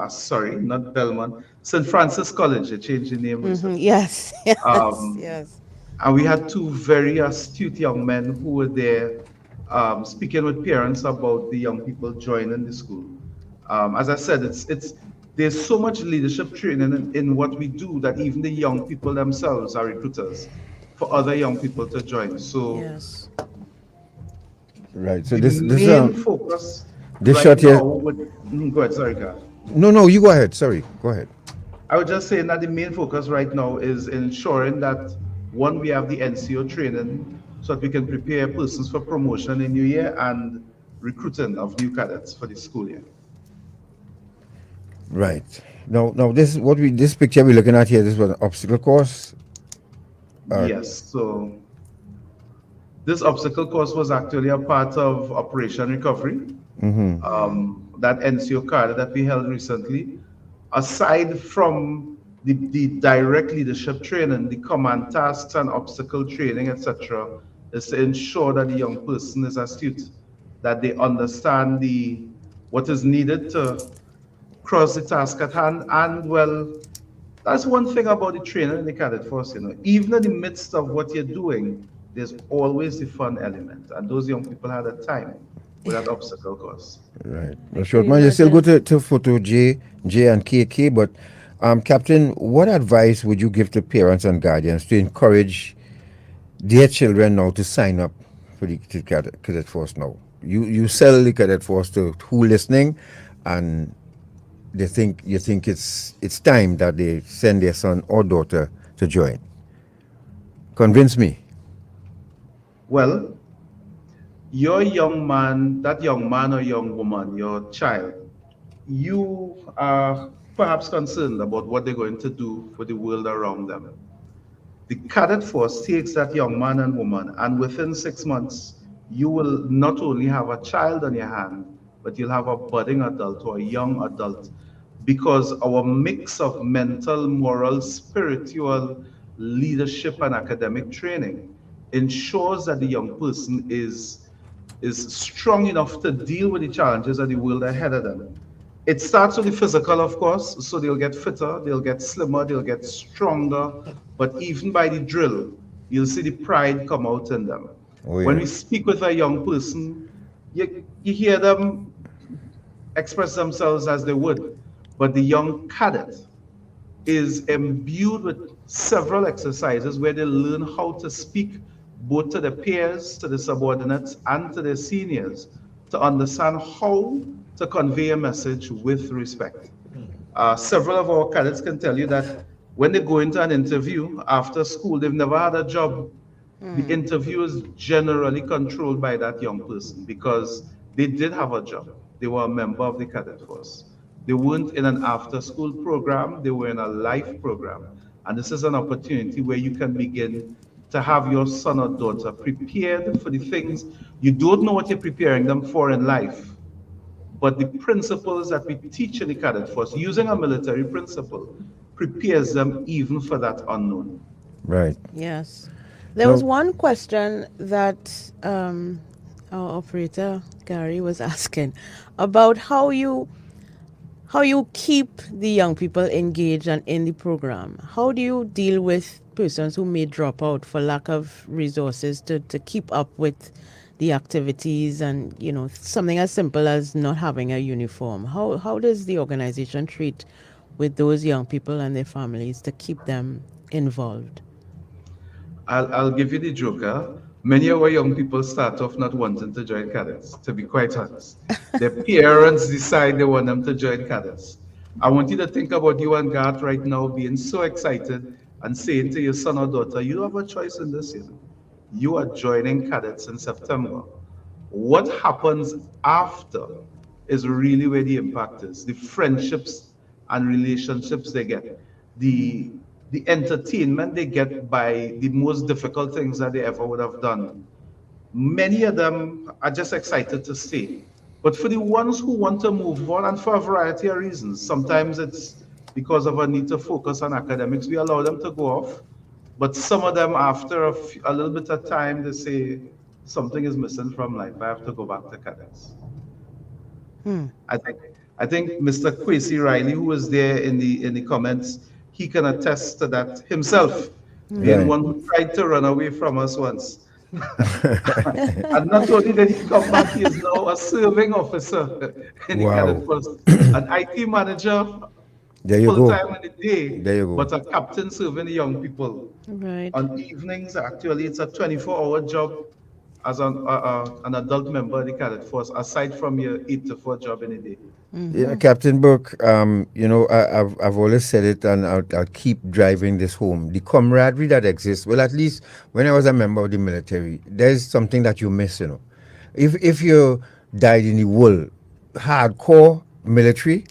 sorry, not Belmont, St. Francis College. They changed the name recently. Yes, yes. And we had two very astute young men who were there speaking with parents about the young people joining the school. As I said, there's so much leadership training in what we do that even the young people themselves are recruiters for other young people to join. So, yes. Right. So the main focus this right shot here. now go ahead, sorry, God. No, you go ahead. Sorry, go ahead. I was just saying that the main focus right now is ensuring that one, we have the NCO training so that we can prepare persons for promotion in the new year and recruiting of new cadets for the school year. Right. Now this picture we're looking at here, this was an obstacle course. Yes. So this obstacle course was actually a part of Operation Recovery. That NCO card that we held recently. Aside from the direct leadership training, the command tasks and obstacle training, etc., is to ensure that the young person is astute, that they understand what is needed to cross the task at hand. And well, that's one thing about the training in the cadet force, even in the midst of what you're doing, there's always the fun element. And those young people had a time with that obstacle course. Right. Well, short man, you still go to photo J and KK, but Captain, what advice would you give to parents and guardians to encourage their children now to sign up for the cadet force now? You sell the cadet force to who listening, and you think it's time that they send their son or daughter to join. Convince me. Well, your young man, that young man or young woman, your child, you are perhaps concerned about what they're going to do for the world around them. The cadet force takes that young man and woman, and within 6 months, you will not only have a child on your hand, but you'll have a budding adult or a young adult, because our mix of mental, moral, spiritual, leadership, and academic training ensures that the young person is strong enough to deal with the challenges of the world ahead of them. It starts with the physical, of course, so they'll get fitter, they'll get slimmer, they'll get stronger, but even by the drill, you'll see the pride come out in them. Oh, yeah. When we speak with a young person, you hear them express themselves as they would, but the young cadet is imbued with several exercises where they learn how to speak both to the peers, to the subordinates, and to the seniors, to understand how to convey a message with respect. Several of our cadets can tell you that when they go into an interview after school, they've never had a job. The interview is generally controlled by that young person because they did have a job. They were a member of the cadet force. They weren't in an after-school program, they were in a life program. And this is an opportunity where you can begin to have your son or daughter prepared for the things you don't know what you're preparing them for in life, but the principles that we teach in the cadet force, using a military principle, prepares them even for that unknown. Right. Yes. There was one question that our operator, Gary, was asking about how you keep the young people engaged and in the program. How do you deal with persons who may drop out for lack of resources to keep up with the activities and, something as simple as not having a uniform? How does the organization treat with those young people and their families to keep them involved? I'll give you the joker. Many of our young people start off not wanting to join cadets, to be quite honest. Their parents decide they want them to join cadets. I want you to think about you and Garth right now being so excited and saying to your son or daughter, you have a choice in this, You are joining cadets in September. What happens after is really where the impact is. The friendships and relationships they get. The entertainment they get by the most difficult things that they ever would have done. Many of them are just excited to stay. But for the ones who want to move on, and for a variety of reasons, sometimes it's because of a need to focus on academics, we allow them to go off. But some of them, after a little bit of time, they say, something is missing from life. I have to go back to cadets. I think Mr. Kwesi Riley, who was there in the comments, he can attest to that himself, being one who tried to run away from us once. And not only did he come back, he is now a serving officer in the cadet force, an IT manager, full time in the day, but a captain serving the young people. Right. On evenings, actually, it's a 24-hour job as an adult member of the cadet force, aside from your 8 to 4 job in a day. Yeah, Captain Burke, you know, I've always said it, and I'll keep driving this home. The camaraderie that exists, well, at least when I was a member of the military, there's something that you miss, you know. If you died in the world, hardcore military,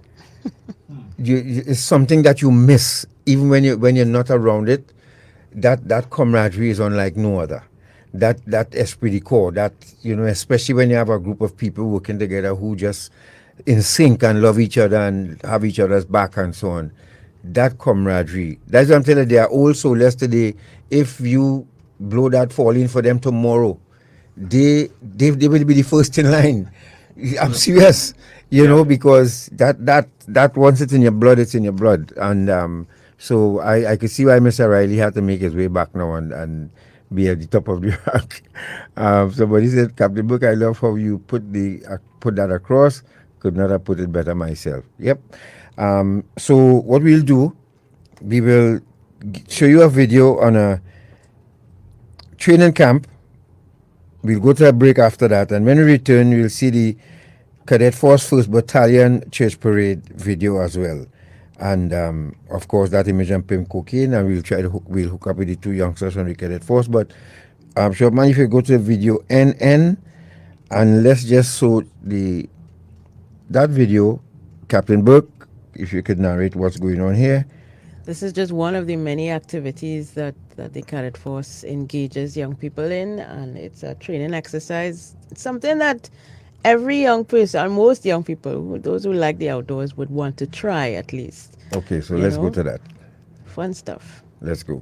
it's something that you miss, even when you're not around it. That camaraderie is unlike no other. That esprit de corps, that, you know, especially when you have a group of people working together who just in sync and love each other and have each other's back and so on. That camaraderie. That's what I'm telling you. They are all soulless today. If you blow that fall in for them tomorrow, they will be the first in line. I'm serious. You know, because that once it's in your blood, it's in your blood. And so I could see why Mr. Riley had to make his way back now and be at the top of the rank. Somebody said, Captain Burke, I love how you put that across. Could not have put it better myself. Yep. So what we'll do, we will show you a video on a training camp. We'll go to a break after that, and when we return, we'll see the Cadet Force 1st Battalion Church Parade video as well. And of course, that image and pimp cocaine, and we'll hook up with the 2 youngsters from the Cadet Force. But I'm sure, man, if you go to video NN, and let's just show that video, Captain Burke, if you could narrate what's going on here. This is just one of the many activities that the Cadet Force engages young people in, and it's a training exercise. It's something that every young person, and most young people, those who like the outdoors, would want to try at least. Okay, so let's go to that. Fun stuff. Let's go.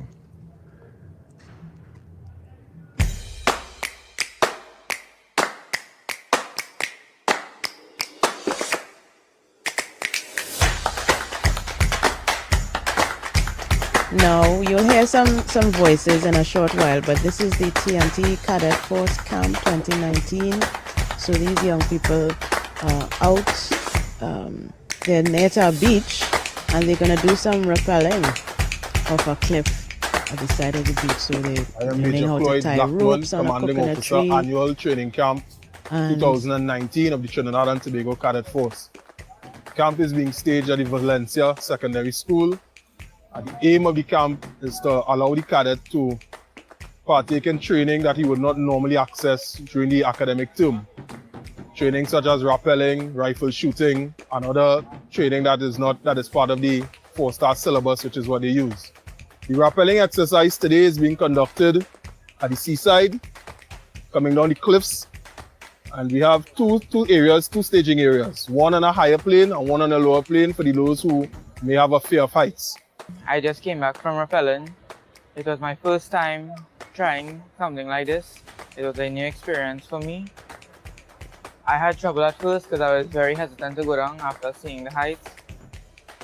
Now, you'll hear some voices in a short while, but this is the TNT Cadet Force Camp 2019. So these young people are out, they're near to a beach, and they're going to do some rappelling off a cliff at the side of the beach. So they're learning how to tie ropes on a coconut tree. Annual Training Camp 2019 of the Trinidad and Tobago Cadet Force. Camp is being staged at the Valencia Secondary School. The aim of the camp is to allow the cadet to partake in training that he would not normally access during the academic term. Training such as rappelling, rifle shooting, and other training that is part of the 4-star syllabus, which is what they use. The rappelling exercise today is being conducted at the seaside, coming down the cliffs, and we have two staging areas, one on a higher plane and one on a lower plane for those who may have a fear of heights. I just came back from rappelling. It was my first time trying something like this. It was a new experience for me. I had trouble at first because I was very hesitant to go down after seeing the heights.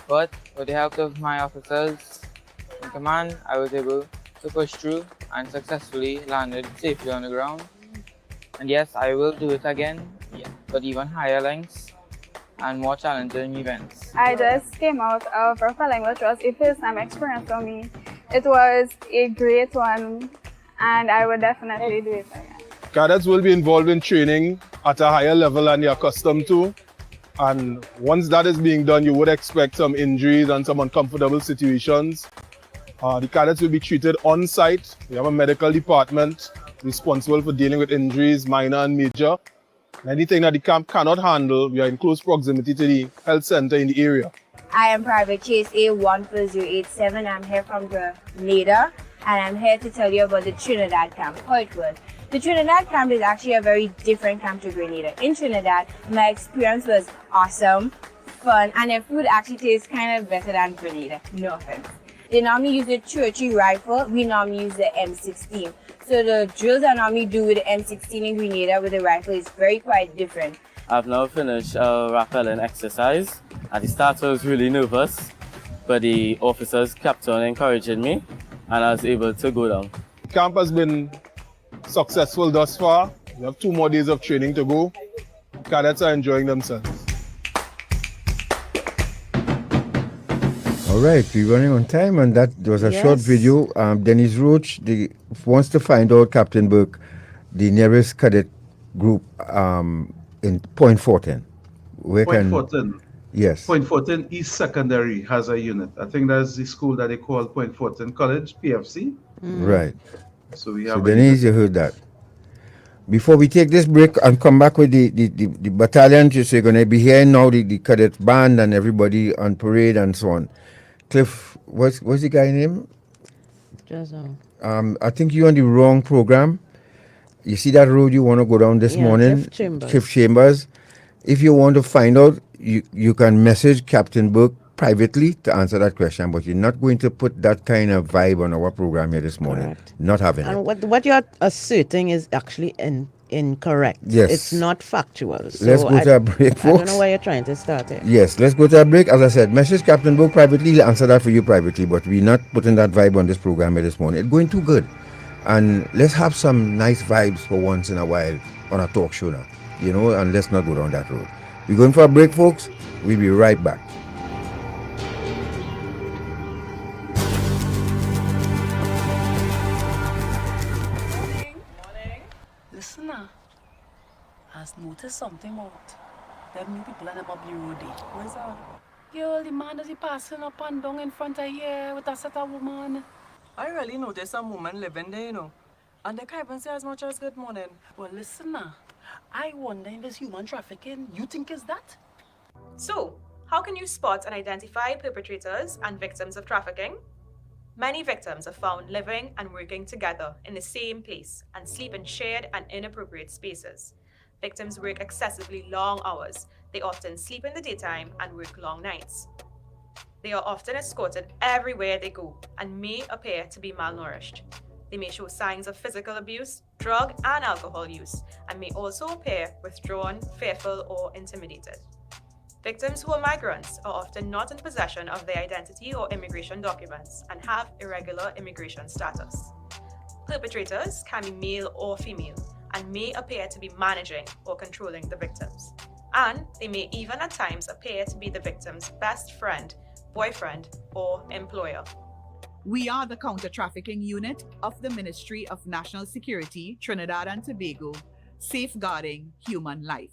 But with the help of my officers in command, I was able to push through and successfully landed safely on the ground. And yes, I will do it again, but even higher lengths and more challenging events. I just came out of rappelling, which was a first-time experience for me. It was a great one, and I would definitely do it again. Cadets will be involved in training at a higher level than they're accustomed to. And once that is being done, you would expect some injuries and some uncomfortable situations. The cadets will be treated on site. We have a medical department responsible for dealing with injuries, minor and major. Anything that the camp cannot handle, we are in close proximity to the health center in the area. I am Private Chase A14087. I'm here from Grenada, and I'm here to tell you about the Trinidad camp, how it was. The Trinidad camp is actually a very different camp to Grenada. In Trinidad, my experience was awesome, fun, and the food actually tastes kind of better than Grenada. No offense. They normally use the .303 rifle. We normally use the M16. So the drills I normally do with the M16 in Grenada with the rifle is quite different. I've now finished a rappelling exercise. At the start I was really nervous, but the officers kept on encouraging me and I was able to go down. Camp has been successful thus far. We have 2 more days of training to go. Cadets are enjoying themselves. All right, we're running on time, and that was a short video. Dennis Roach wants to find out, Captain Burke, the nearest cadet group in Point Fortin. Fortin? Yes. Point Fortin East Secondary has a unit. I think that's the school that they call Point Fortin College, PFC. Right. So we have Denise, you heard that. Before we take this break and come back with the battalion, so you're going to be hearing now the cadet band and everybody on parade and so on. Cliff, what's the guy name? I think you're on the wrong program. You see that road you want to go down this morning? Cliff Chambers. If you want to find out, you can message Captain Burke privately to answer that question, but you're not going to put that kind of vibe on our program here this morning. Correct. Not having and it. What you're asserting is actually incorrect. Yes. It's not factual. So let's go to a break, folks. I don't know why you're trying to start it. Yes, let's go to a break. As I said, message Captain Burke privately. He'll answer that for you privately, but we're not putting that vibe on this program here this morning. It's going too good. And let's have some nice vibes for once in a while on a talk show now. And let's not go down that road. We're going for a break, folks. We'll be right back. Listen now, I've noticed something out. Them new people on the Bobby Road there. Where's that? Yo, the man that he passing up and down in front of here with a set of woman. I really noticed some woman living there, and they can't even say as much as good morning. Well, listen now, I wonder if it's human trafficking. You think it's that? So, how can you spot and identify perpetrators and victims of trafficking? Many victims are found living and working together in the same place and sleep in shared and inappropriate spaces. Victims work excessively long hours. They often sleep in the daytime and work long nights. They are often escorted everywhere they go and may appear to be malnourished. They may show signs of physical abuse, drug and alcohol use, and may also appear withdrawn, fearful, or intimidated. Victims who are migrants are often not in possession of their identity or immigration documents and have irregular immigration status. Perpetrators can be male or female and may appear to be managing or controlling the victims. And they may even at times appear to be the victim's best friend, boyfriend, or employer. We are the counter-trafficking unit of the Ministry of National Security, Trinidad and Tobago, safeguarding human life.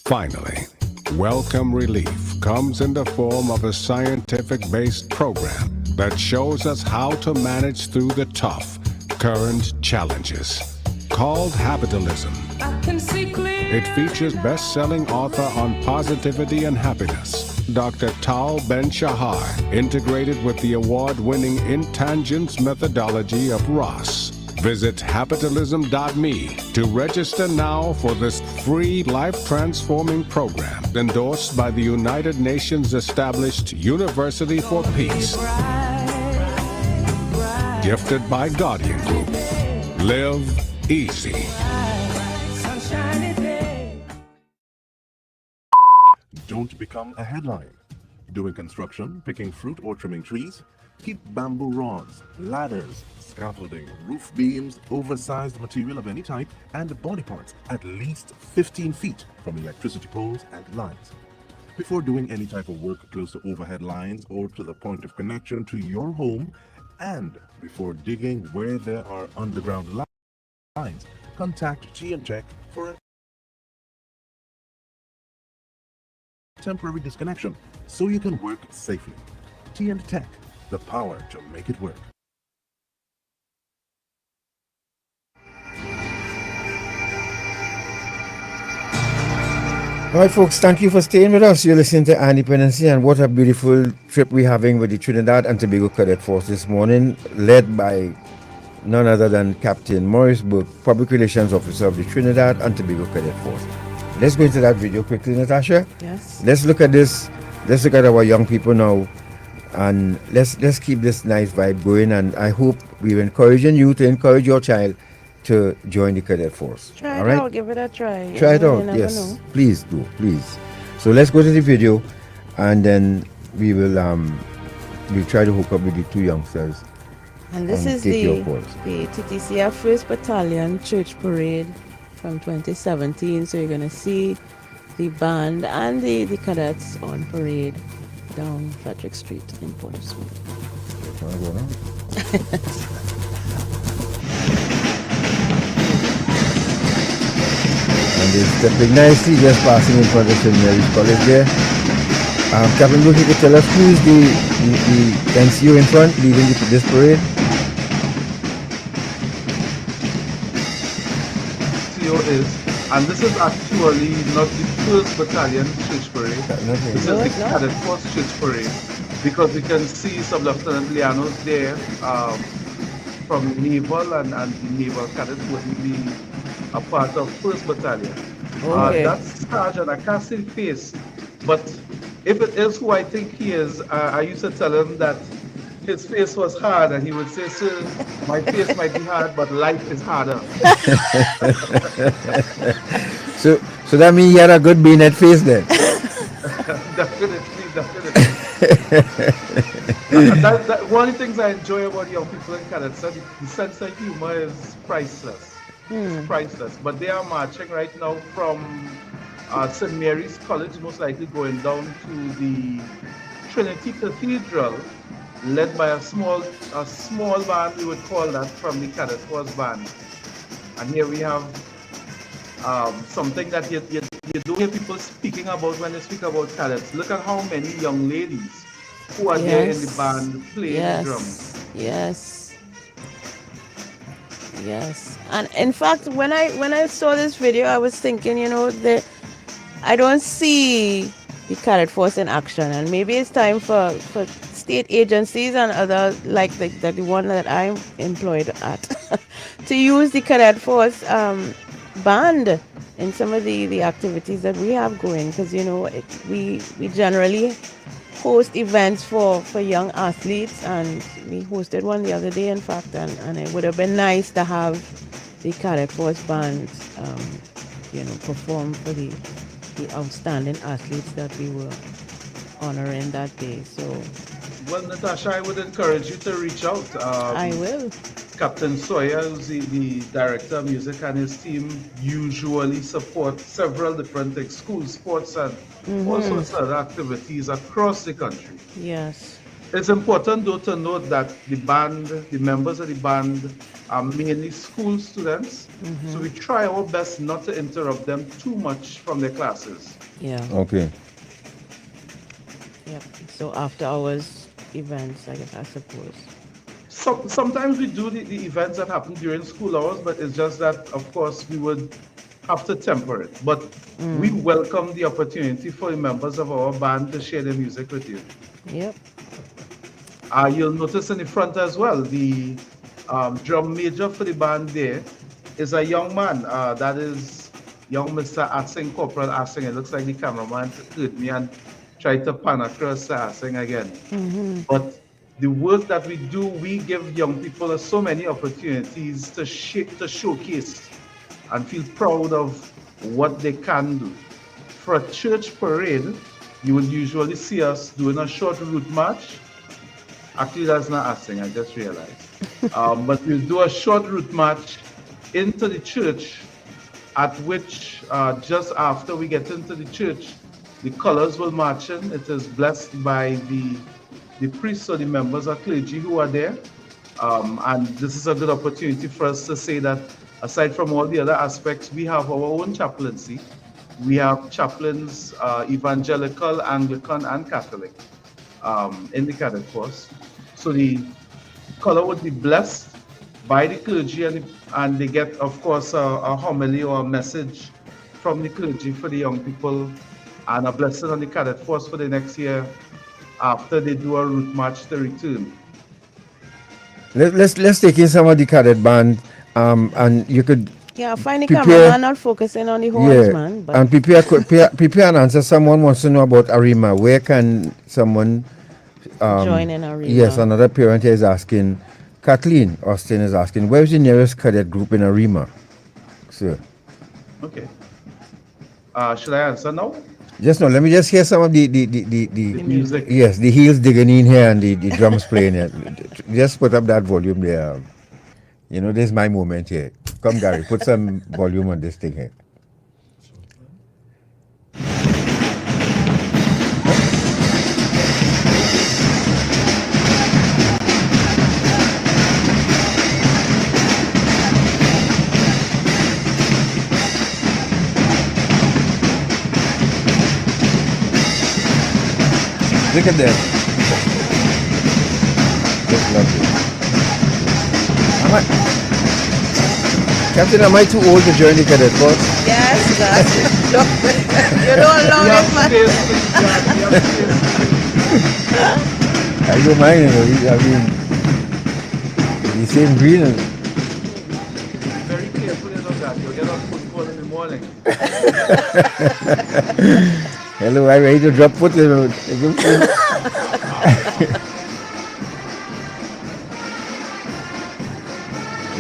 Finally, Welcome Relief comes in the form of a scientific-based program that shows us how to manage through the tough, current challenges. Called Habitalism. It features best-selling author on positivity and happiness, Dr. Tal Ben-Shahar, integrated with the award-winning Intangence methodology of Ross. Visit habitalism.me to register now for this free life-transforming program endorsed by the United Nations established University for Peace. Gifted by Guardian Group. Live easy. Don't become a headline. Doing construction, picking fruit or trimming trees? Keep bamboo rods, ladders, scaffolding, roof beams, oversized material of any type, and body parts at least 15 feet from electricity poles and lines. Before doing any type of work close to overhead lines or to the point of connection to your home, and before digging where there are underground lines, contact T&Tech for a temporary disconnection so you can work safely. T&Tech, the power to make it work. All right, folks, thank you for staying with us. You're listening to Dependency, and what a beautiful trip we're having with the Trinidad and Tobago Cadet Force this morning, led by none other than Captain Maurice Burke, Public Relations Officer of the Trinidad and Tobago Cadet Force. Let's go into that video quickly, Natasha. Yes. Let's look at this. Let's look at our young people now, and let's keep this nice vibe going. And I hope we're encouraging you to encourage your child to join the cadet force. Try all it right? out, give it a try. Try it You out, never yes. know. Please do, please. So let's go to the video, and then we will we'll try to hook up with the two youngsters. And this is take your the calls. TTCF 1st Battalion Church Parade from 2017. So you're going to see the band and the cadets on parade down Frederick Street in Portsmouth. And they're stepping nicely, just passing in front of St. Mary's College there. Captain Burke, you could tell us who is the NCO in front leading this parade? NCO is, and this is actually not the 1st Battalion Church Parade. This is the Cadet Force Church Parade, because we can see some Lieutenant Lianos there from Naval, and the Naval Cadets wouldn't be a part of 1st Battalion. Okay. That's Sergeant. I can't see the face, but if it is who I think he is, I used to tell him that his face was hard, and he would say, "Sir, my face might be hard, but life is harder." So that means you had a good bayonet face then. Definitely. One of the things I enjoy about young people in cadets, the sense of humor is priceless. It's priceless. But they are marching right now from St. Mary's College, most likely going down to the Trinity Cathedral, led by a small band, we would call that, from the Cadet Force band. And here we have something that you don't hear people speaking about when they speak about cadets. Look at how many young ladies who are there in the band playing the drums. Yes. And in fact, when I saw this video, I was thinking, I don't see the cadet force in action, and maybe it's time for state agencies and other like the one that I'm employed at to use the cadet force band in some of the activities that we have going, because we generally host events for young athletes, and we hosted one the other day, in fact, and it would have been nice to have the cadet force band perform for the outstanding athletes that we were honoring that day. So, well, Natasha, I would encourage you to reach out. I will. Captain Sawyer, who's the director of music, and his team usually support several different school sports and all sorts of other activities across the country. Yes. It's important, though, to note that the members of the band are mainly school students, so we try our best not to interrupt them too much from their classes. Yeah. Okay. Yep. So after hours events, I suppose. Sometimes we do the events that happen during school hours, but it's just that, of course, we would have to temper it. But we welcome the opportunity for the members of our band to share their music with you. Yep. You'll notice in the front as well, the drum major for the band there is a young man. That is young Mr. Assing, Corporal Assing. It looks like the cameraman heard me and tried to pan across Assing again. But the work that we do, we give young people so many opportunities to showcase and feel proud of what they can do. For a church parade, you would usually see us doing a short route march. Actually, that's not Assing, I just realized. But we'll do a short route march into the church, at which just after we get into the church, the colors will march in. It is blessed by the priests or the members of clergy who are there. And this is a good opportunity for us to say that aside from all the other aspects, we have our own chaplaincy. We have chaplains, evangelical, Anglican, and Catholic in the cadet force. So the color would be blessed by the clergy, and they get, of course, a homily or a message from the clergy for the young people, and a blessing on the cadet force for the next year after they do a route march to return. Let's take in some of the cadet band, and you could Yeah, find the prepare. cameraman not focusing on the horns, Yeah, man. But and prepare an answer. Someone wants to know about Arima. Where can someone join in Arima? Yes, another parent here is asking. Kathleen Austin is asking, where is the nearest cadet group in Arima, sir? Okay. Should I answer now? Just no. Let me just hear some of the music. Yes, the heels digging in here and the drums playing here. Just put up that volume there. You know, this is my moment here. Come, Gary, put some volume on this thing here. Look at that. That's lovely. Captain, am I too old to join the cadet force? yes, that's it. Look, you don't know it, man. I don't mind, you know. I mean, the same green. And Very careful of that. You'll get on football in the morning. hello, I'm ready to drop foot.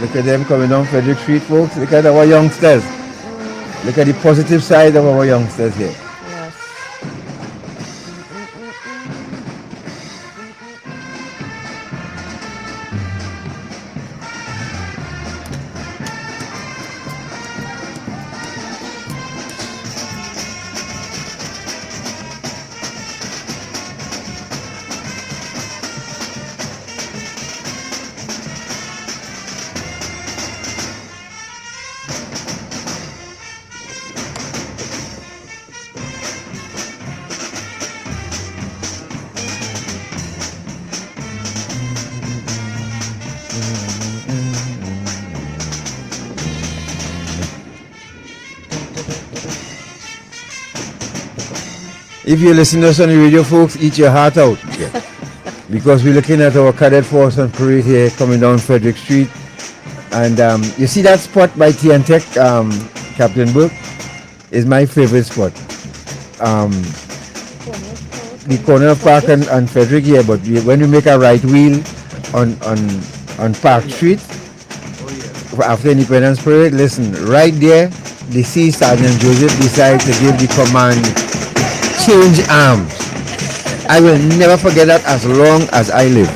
Look at them coming down Frederick Street, folks. Look at our youngsters. Look at the positive side of our youngsters here. Yes. If you listen to us on the radio, folks, eat your heart out. Yeah. Because we're looking at our cadet force on parade here coming down Frederick Street. And you see that spot by TN Tech, Captain Burke, is my favorite spot. The corner of Park and Frederick here, but when you make a right wheel on Park Street, after Independence Parade, listen, right there, the Sea Sergeant Joseph decided to give the command, change arms. I will never forget that as long as I live.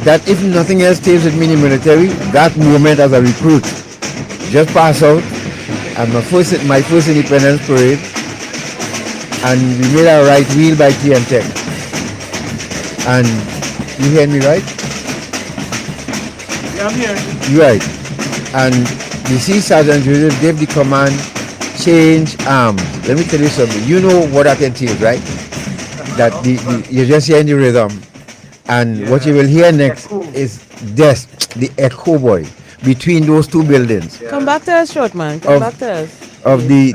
That if nothing else stays with me in the military, that moment as a recruit, just pass out, and my first Independence Parade, and we made a right wheel by TN Tech. And you hear me right? Yeah, I'm here. You right. And the Sea Sergeant Joseph gave the command, change arms. Let me tell you something. You know what that entails, right? That you're just hearing the rhythm. And what you will hear next is the echo boy between those two buildings. Come back to us, short man. Come back to us. Of the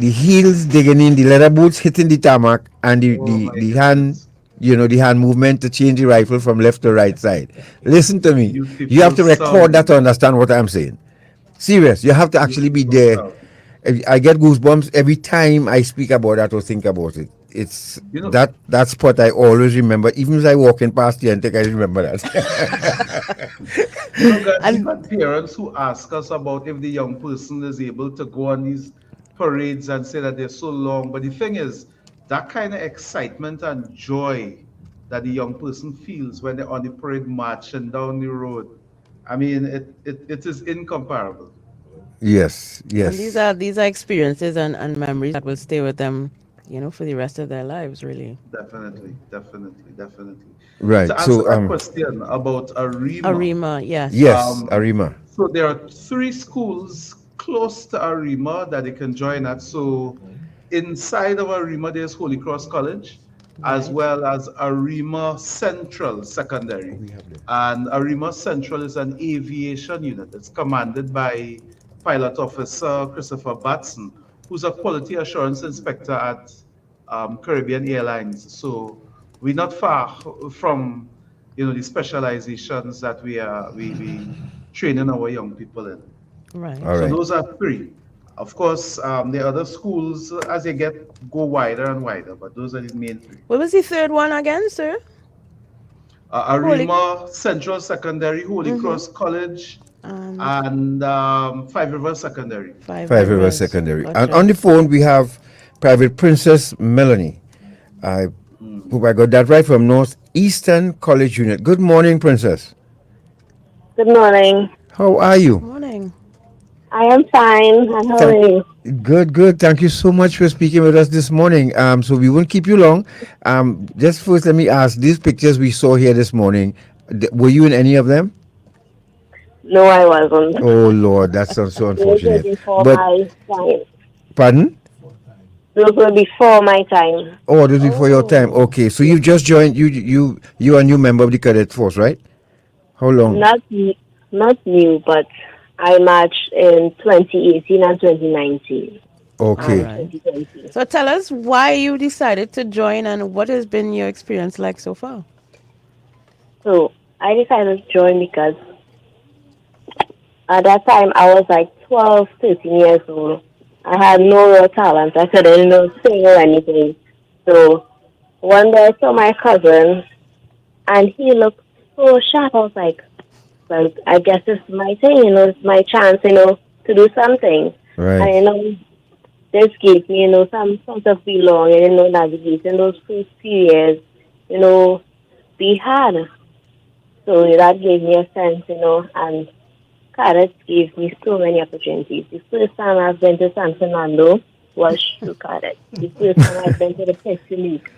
heels digging in, the leather boots hitting the tarmac, and the hand, you know, the hand movement to change the rifle from left to right side. Listen to me. You have to record that to understand what I'm saying. Serious. You have to actually be there. I get goosebumps every time I speak about that or think about it. It's that spot I always remember. Even as I walking past the Antec, I remember that. We've got parents who ask us about if the young person is able to go on these parades and say that they're so long. But the thing is, that kind of excitement and joy that the young person feels when they're on the parade march and down the road, I mean, it is incomparable. Yes, yes. And these are experiences and memories that will stay with them, you know, for the rest of their lives, really. Definitely. Right. To answer that question about Arima. Arima, yes. Yes, Arima. So there are 3 schools close to Arima that they can join at. So inside of Arima, there's Holy Cross College, as well as Arima Central Secondary. And Arima Central is an aviation unit. It's commanded by Pilot Officer Christopher Batson, who's a quality assurance inspector at Caribbean Airlines. So we're not far from the specializations that we training our young people in. Right. All So right. those are three. Of course, the other schools, as they go wider and wider, but those are the main three. What was the third one again, sir? Arima Central Secondary, Holy Cross College, and Five Rivers Secondary. Five Rivers Secondary. And on the phone, we have Private Princess Melanie. I hope I got that right, from Northeastern College Unit. Good morning, Princess. Good morning. How are you? Morning. I am fine. And how are you? Good, good. Thank you so much for speaking with us this morning. So we won't keep you long. Just first, let me ask, these pictures we saw here this morning, were you in any of them? No, I wasn't. Oh, Lord, that's so unfortunate. Those were before my time. Pardon? Those were before my time. Oh, this is before your time. Okay, so you just joined, you are a new member of the cadet force, right? How long? Not new, but I marched in 2018 and 2019. Okay. So tell us why you decided to join and what has been your experience like so far. So I decided to join because at that time I was like 12, 13 years old. I had no real talent. I couldn't sing or anything. So one day I saw my cousin and he looked so sharp. I was like, well, I guess it's my thing, it's my chance, to do something. Right. And, this gave me, some sort of belonging, navigating those first few years, be hard. So that gave me a sense, and cadets gave me so many opportunities. The first time I've been to San Fernando was through cadets. The first time I've been to the Pepsi League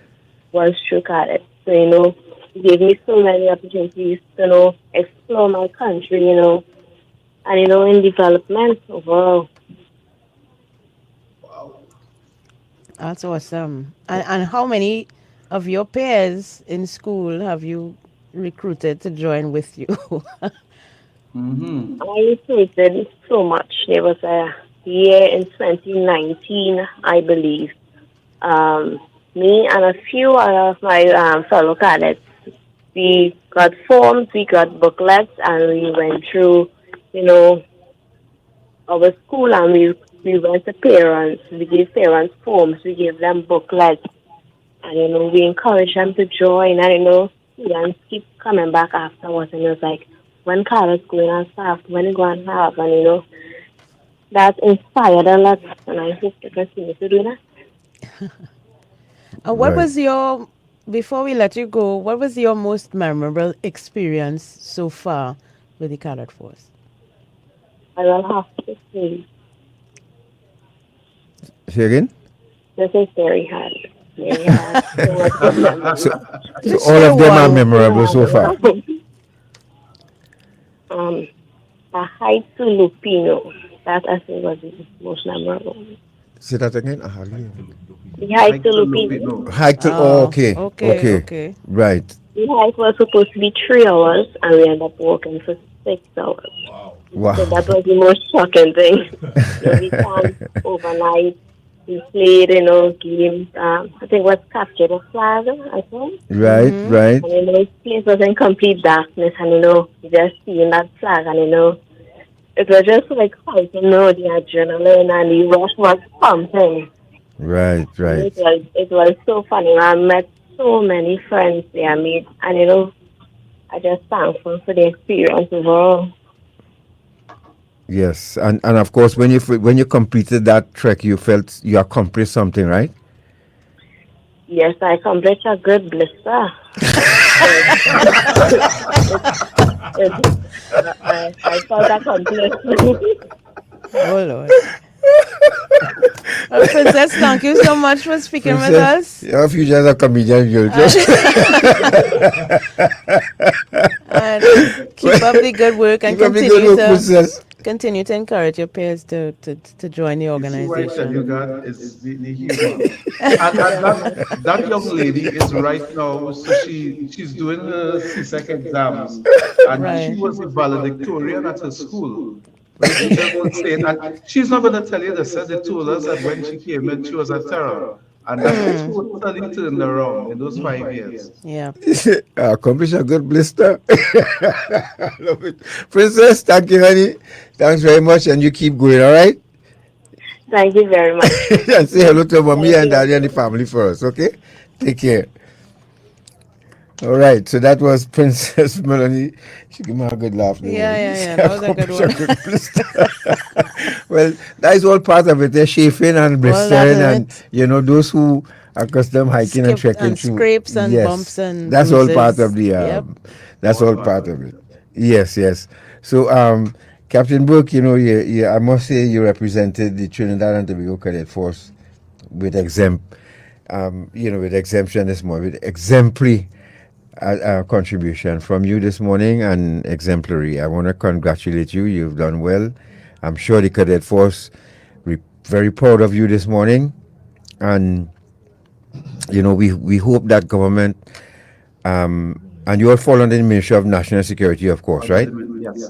was through cadets. So, it gave me so many opportunities to, explore my country, and, in development overall. That's awesome. And how many of your peers in school have you recruited to join with you? I recruited so much. There was a year in 2019, I believe. Me and a few of my fellow cadets, we got forms, we got booklets, and we went through, our school, and we went to parents. We gave parents forms, we gave them booklets, and, we encouraged them to join, and, students keep coming back afterwards, and it was like, when cadets going and staff, when they go and have, and, that inspired a lot, and I hope to continue to do that. What was your, before we let you go, what was your most memorable experience so far with the cadet force? I will have to say, Say again? this is very hard. Very hard. So all of them are memorable so far. A hike to Lupino. That I think was the most memorable. Say that again? The hike to Lupino. Hike to, okay. Right. The hike was supposed to be 3 hours, and we ended up walking for 6 hours. Wow. So that was the most shocking thing. We camped overnight. We played, games. I think was capture the flag, I think. Right, right. And, this place was in complete darkness, and, just seeing that flag, and, it was just like quite, the adrenaline and the rush was pumping. Right, right. It was so funny. I met so many friends there, and, I just thankful for the experience overall. Yes, and of course, when you completed that trek, you felt you accomplished something, right? Yes, I accomplished a good blister. I felt accomplished. Oh, Lord. Princess, thank you so much for speaking with us. Your future as a comedian, you'll just and keep up the good work and continue to encourage your peers to join the organization. You got is the humor. and that young lady is right now, so she's doing her CSEC exams, and she was a valedictorian at her school. And she's not going to tell you this. They told us that when she came in, she was a terror. And that's totally turned around in those 5 years. Yeah. Accomplish a good blister. I love it. Princess, thank you, honey. Thanks very much, and you keep going, all right? Thank you very much. And say hello to mommy Thank and you. daddy and the family first, okay? Take care. All right, so that was Princess Melanie. She gave me a good laugh. Yeah. That was a good one. Well, that is all part of it. They're chafing and All that blistering, in and those who are custom hiking and Skip trekking and through. scrapes and yes, bumps and that's all part bruises. of the. Yep. That's all part of it. Yes. So, Captain Burke, I must say you represented the Trinidad and Tobago Cadet Force with with exemption this morning, with exemplary contribution from you this morning, and exemplary. I want to congratulate you. You've done well. I'm sure the Cadet Force very proud of you this morning, and we hope that government and you all fall under the Ministry of National Security, of course, right?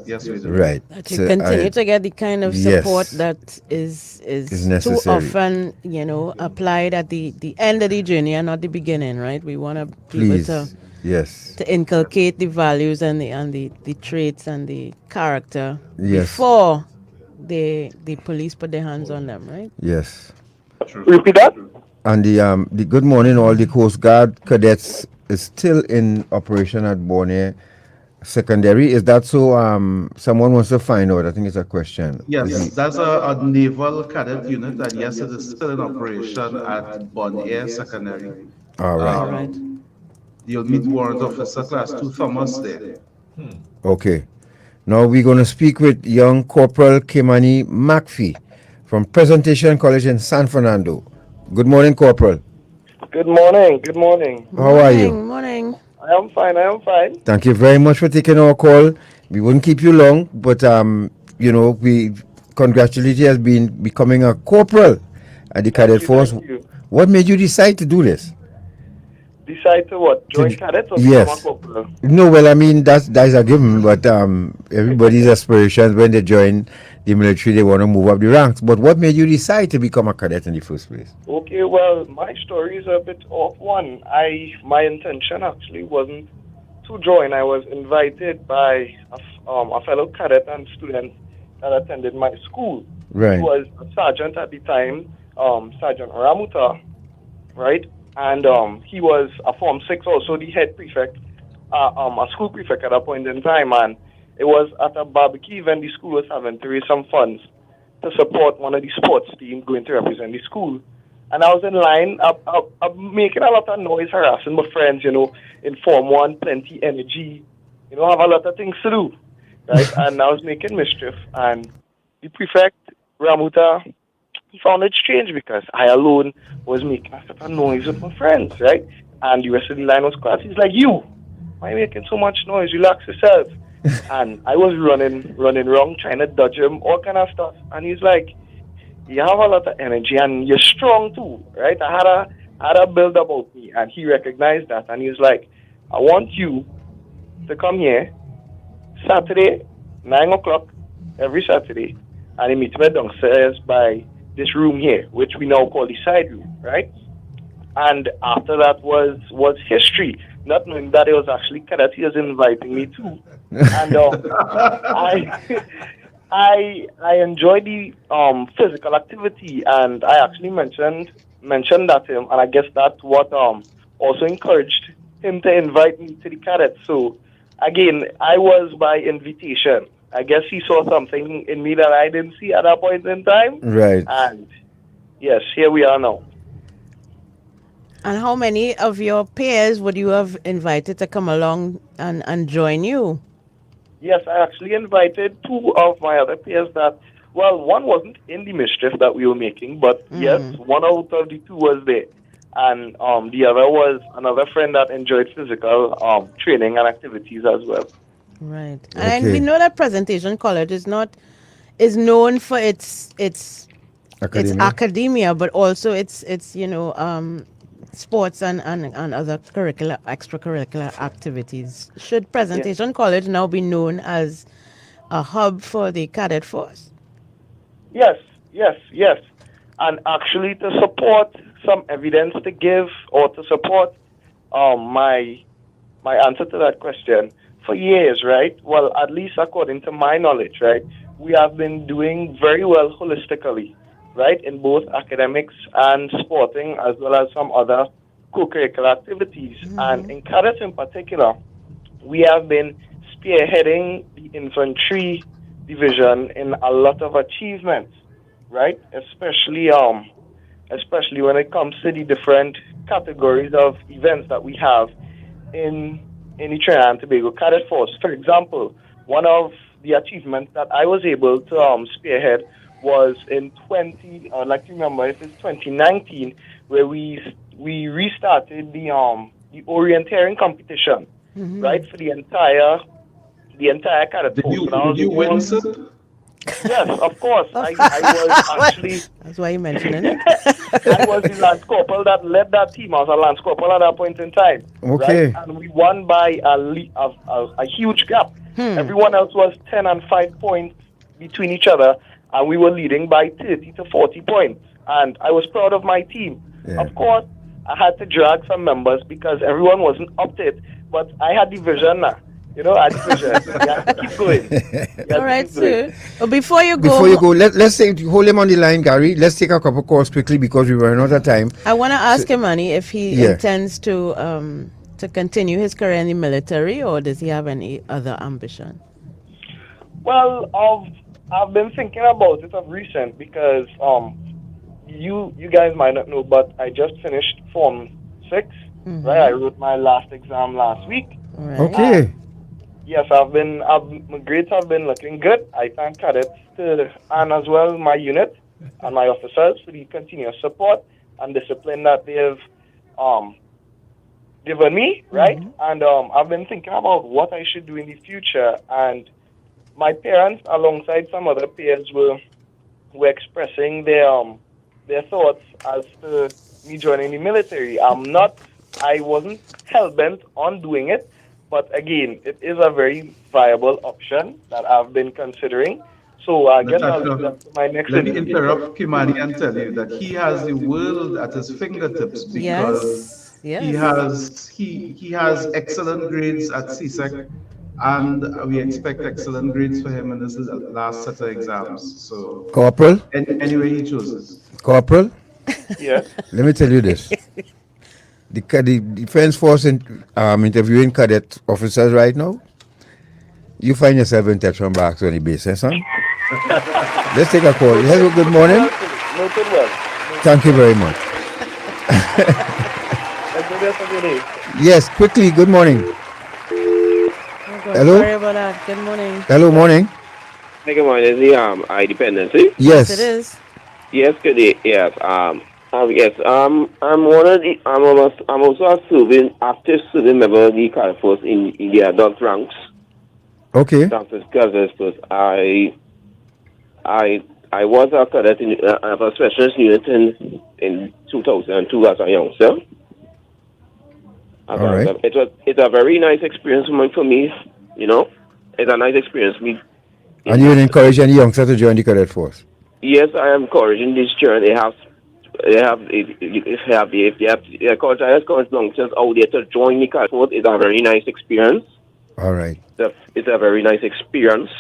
Yes, we do. Right. That you continue to get the kind of support that is necessary. too often, applied at the end of the journey and not the beginning, right? We want to be able to to inculcate the values and the traits and the character before the police put their hands on them, right? Yes. Repeat that. And the good morning, all the Coast Guard cadets is still in operation at Borneo Secondary. Is that so? Someone wants to find out. I think it's a question. Yes, that's a naval cadet unit, and yes, it is still in operation at Borneo Secondary. All right. You'll meet Warrant Officer Class 2 Thomas there. Okay. Now we're going to speak with young Corporal Kimani McPhee from Presentation College in San Fernando. Good morning, Corporal. Good morning. How are you? Morning. I am fine. Thank you very much for taking our call. We wouldn't keep you long, but we congratulate you as being becoming a corporal at the Cadet Force. What made you decide to do this? Decide to what? Join cadets or yes. become a corporal? No, well, I mean that's a given, but everybody's aspirations when they join the military, they want to move up the ranks. But what made you decide to become a cadet in the first place? Okay, well, my story is a bit off one. My intention actually wasn't to join. I was invited by a fellow cadet and student that attended my school. Right. He was a sergeant at the time, Sergeant Ramuta, right? And he was a Form 6, also the head prefect, a school prefect at that point in time. And it was at a barbecue event the school was having to raise some funds to support one of the sports teams going to represent the school. And I was in line, making a lot of noise, harassing my friends, in Form 1, plenty energy, have a lot of things to do, right? And I was making mischief. And the prefect, Ramuta, he found it strange because I alone was making a lot of noise with my friends, right? And the rest of the line was quiet. He's like, "You, why are you making so much noise? Relax yourself." And I was running wrong, trying to dodge him, all kind of stuff. And he's like, "You have a lot of energy and you're strong too, right?" I had a build about me, and he recognized that. And he's like, "I want you to come here Saturday, 9 o'clock, every Saturday, and he meets me downstairs by this room here, which we now call the side room, right?" And after that was history, not knowing that it was actually cadet he was inviting me to. And I enjoyed the physical activity, and I actually mentioned that to him, and I guess that's what also encouraged him to invite me to the cadets. So again, I was by invitation. I guess he saw something in me that I didn't see at that point in time. Right. And yes, here we are now. And how many of your peers would you have invited to come along and join you? Yes, I actually invited 2 of my other peers that, well, one wasn't in the mischief that we were making, but yes, one out of the 2 was there. And the other was another friend that enjoyed physical training and activities as well. Right. And we know that Presentation College is known for its academia, but also its sports and other extracurricular activities. Should Presentation College now be known as a hub for the cadet force? Yes. And actually to support some evidence to give or to support my answer to that question. For years, right? Well, at least according to my knowledge, right? We have been doing very well holistically, right? In both academics and sporting, as well as some other co-curricular activities. And in cadets in particular, we have been spearheading the infantry division in a lot of achievements, right? Especially when it comes to the different categories of events that we have in the Trinidad and Tobago Cadet Force. For example, one of the achievements that I was able to spearhead was in 2019, where we restarted the orienteering competition, right, for the entire cadet force. Did you win, sir? Yes, of course. I was actually. That's why you mentioning it. I was the Lance Corporal that led that team. I was a Lance Corporal at that point in time. Okay. Right? And we won by a huge gap. Everyone else was 10 and 5 points between each other, and we were leading by 30 to 40 points. And I was proud of my team. Yeah. Of course, I had to drag some members because everyone wasn't up to it. But I had the vision now. You know, I had the vision. Yeah, keep going. All right, sir. But before you go, let's take, hold him on the line, Gary. Let's take a couple calls quickly because we run out of time. I want to ask him, Manny, if he intends to continue his career in the military, or does he have any other ambition? Well, I've been thinking about it of recent because you guys might not know, but I just finished Form 6. Right, I wrote my last exam last week. Right. Okay. Yes, my grades have been looking good. I thank cadets and as well my unit and my officers for the continuous support and discipline that they've given me, right? And I've been thinking about what I should do in the future. And my parents, alongside some other peers, were expressing their thoughts as to me joining the military. I wasn't hell-bent on doing it, but again, it is a very viable option that I've been considering. So I guess I'll do that for my next Let me interrupt Kimani and tell you that he has the world at his fingertips because he has excellent grades at CSEC, and we expect excellent grades for him in this last set of exams. So Corporal? Anyway he chooses. Corporal? Yes. Let me tell you this. The Defense Force interviewing cadet officers right now, you find yourself in touch from back on the base, son? Let's take a call. Hello, good morning. Thank you very much. Yes, quickly, good morning. Hello? Sorry about that. Good morning. Hello, morning. Good morning. Is the Dependency? Yes. It is. Yes, good day. Yes. Yes. I'm one of the. I'm also a active serving member of the Cadet Force in the adult ranks. Okay. I was a cadet in a specialist unit in 2002 as a youngster. All right. It's a very nice experience for me. You know, it's a nice experience. And you would encourage any youngster to join the Cadet Force? Yes, I am encouraging this journey. If they have college youngsters out there to join the Cadet Force, it's a very nice experience. All right. It's a very nice experience.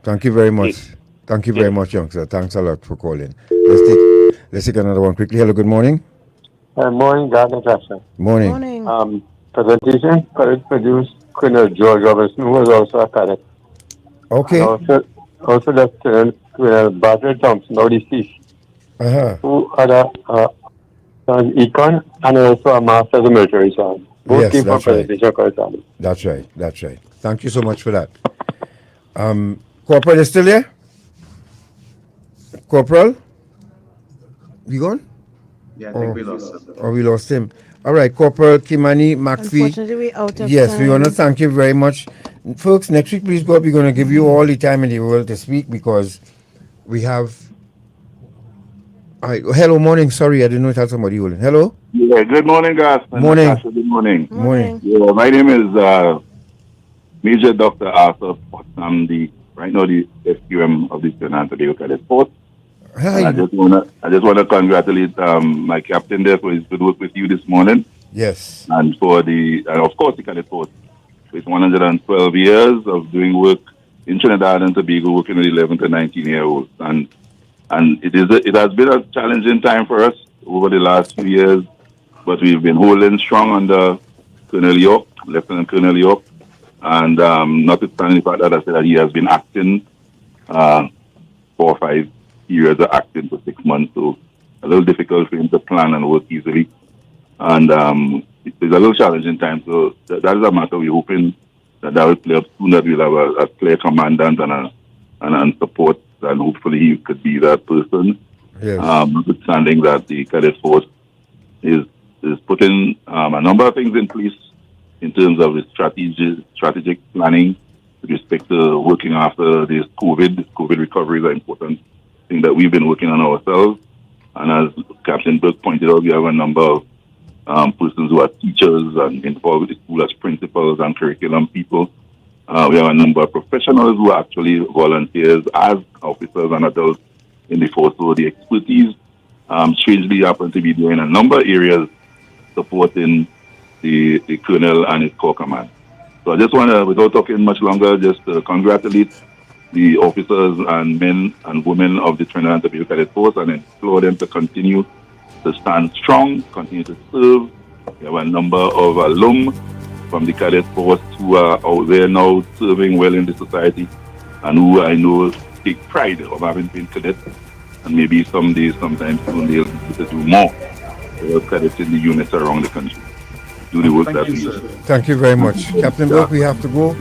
Thank you very much. Thank you very much, youngster. Thanks a lot for calling. Let's take another one quickly. Hello, good morning. Morning, God, Natasha. Morning. Morning. Presentation, cadet produced Colonel George Robertson, who was also a cadet. Okay. Also Lieutenant Colonel Badger Thompson, now deceased. Who had an econ and also a master's in military science. Both came from presentation correspondence. That's right. That's right. Thank you so much for that. Corporal is still there? Corporal? You gone? Yeah, I think we lost him. Oh, we lost him. All right, Corporal Kimani McPhee. Unfortunately, we're out of Yes, time. we want to thank you very much. Folks, next week, please God, we're going to give you all the time in the world to speak because we have... hello, morning. Sorry, I didn't know it had somebody holding. Hello? Yeah, good morning, guys. Morning. Natasha, good morning. Morning. Yeah, my name is Major Dr. Arthur. I'm right now the SQM of the Trinidad and Tobago Cadet Force. I just wanna congratulate my captain there for his good work with you this morning. Yes. And for of course the cadet force. With 112 years of doing work in Trinidad and Tobago, working with 11 to 19-year-olds, and it has been a challenging time for us over the last few years, but we've been holding strong under Colonel York, Lieutenant Colonel York, and notwithstanding the fact that I said that he has been acting 4 or 5 years of acting for 6 months, so a little difficult for him to plan and work easily, and it's a little challenging time. So that is a matter we're hoping that will play up soon, that we'll have a clear commandant and support, and hopefully he could be that person. Yes. Notwithstanding that the cadet force is putting a number of things in place in terms of the strategic planning with respect to working after this COVID recovery is an important thing that we've been working on ourselves. And as Captain Burke pointed out, we have a number of persons who are teachers and involved with the school as principals and curriculum people. We have a number of professionals who are actually volunteers as officers and adults in the force. So the expertise strangely happen to be doing a number of areas supporting the colonel and his corps command. So I just want to, without talking much longer, just congratulate the officers and men and women of the Trinidad and Tobago Cadet Force and implore them to continue to stand strong, continue to serve. We have a number of alum from the Cadet Force who are out there now serving well in the society and who I know take pride of having been cadets, and maybe someday, sometime soon, they'll be able to do more cadets in the units around the country. Do the work that we do. Thank you very much. Captain Burke, we have to go.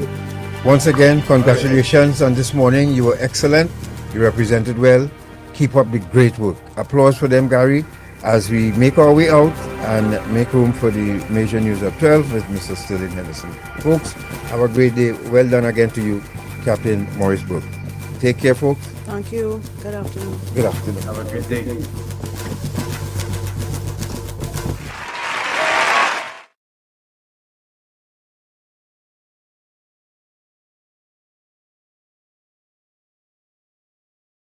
Once again, congratulations on this morning. You were excellent. You represented well. Keep up the great work. Applause for them, Gary, as we make our way out and make room for the major news at 12 with Mr. Sterling Henderson. Folks, have a great day. Well done again to you, Captain Maurice Burke. Take care, folks. Thank you. Good afternoon. Good afternoon. Have a great day.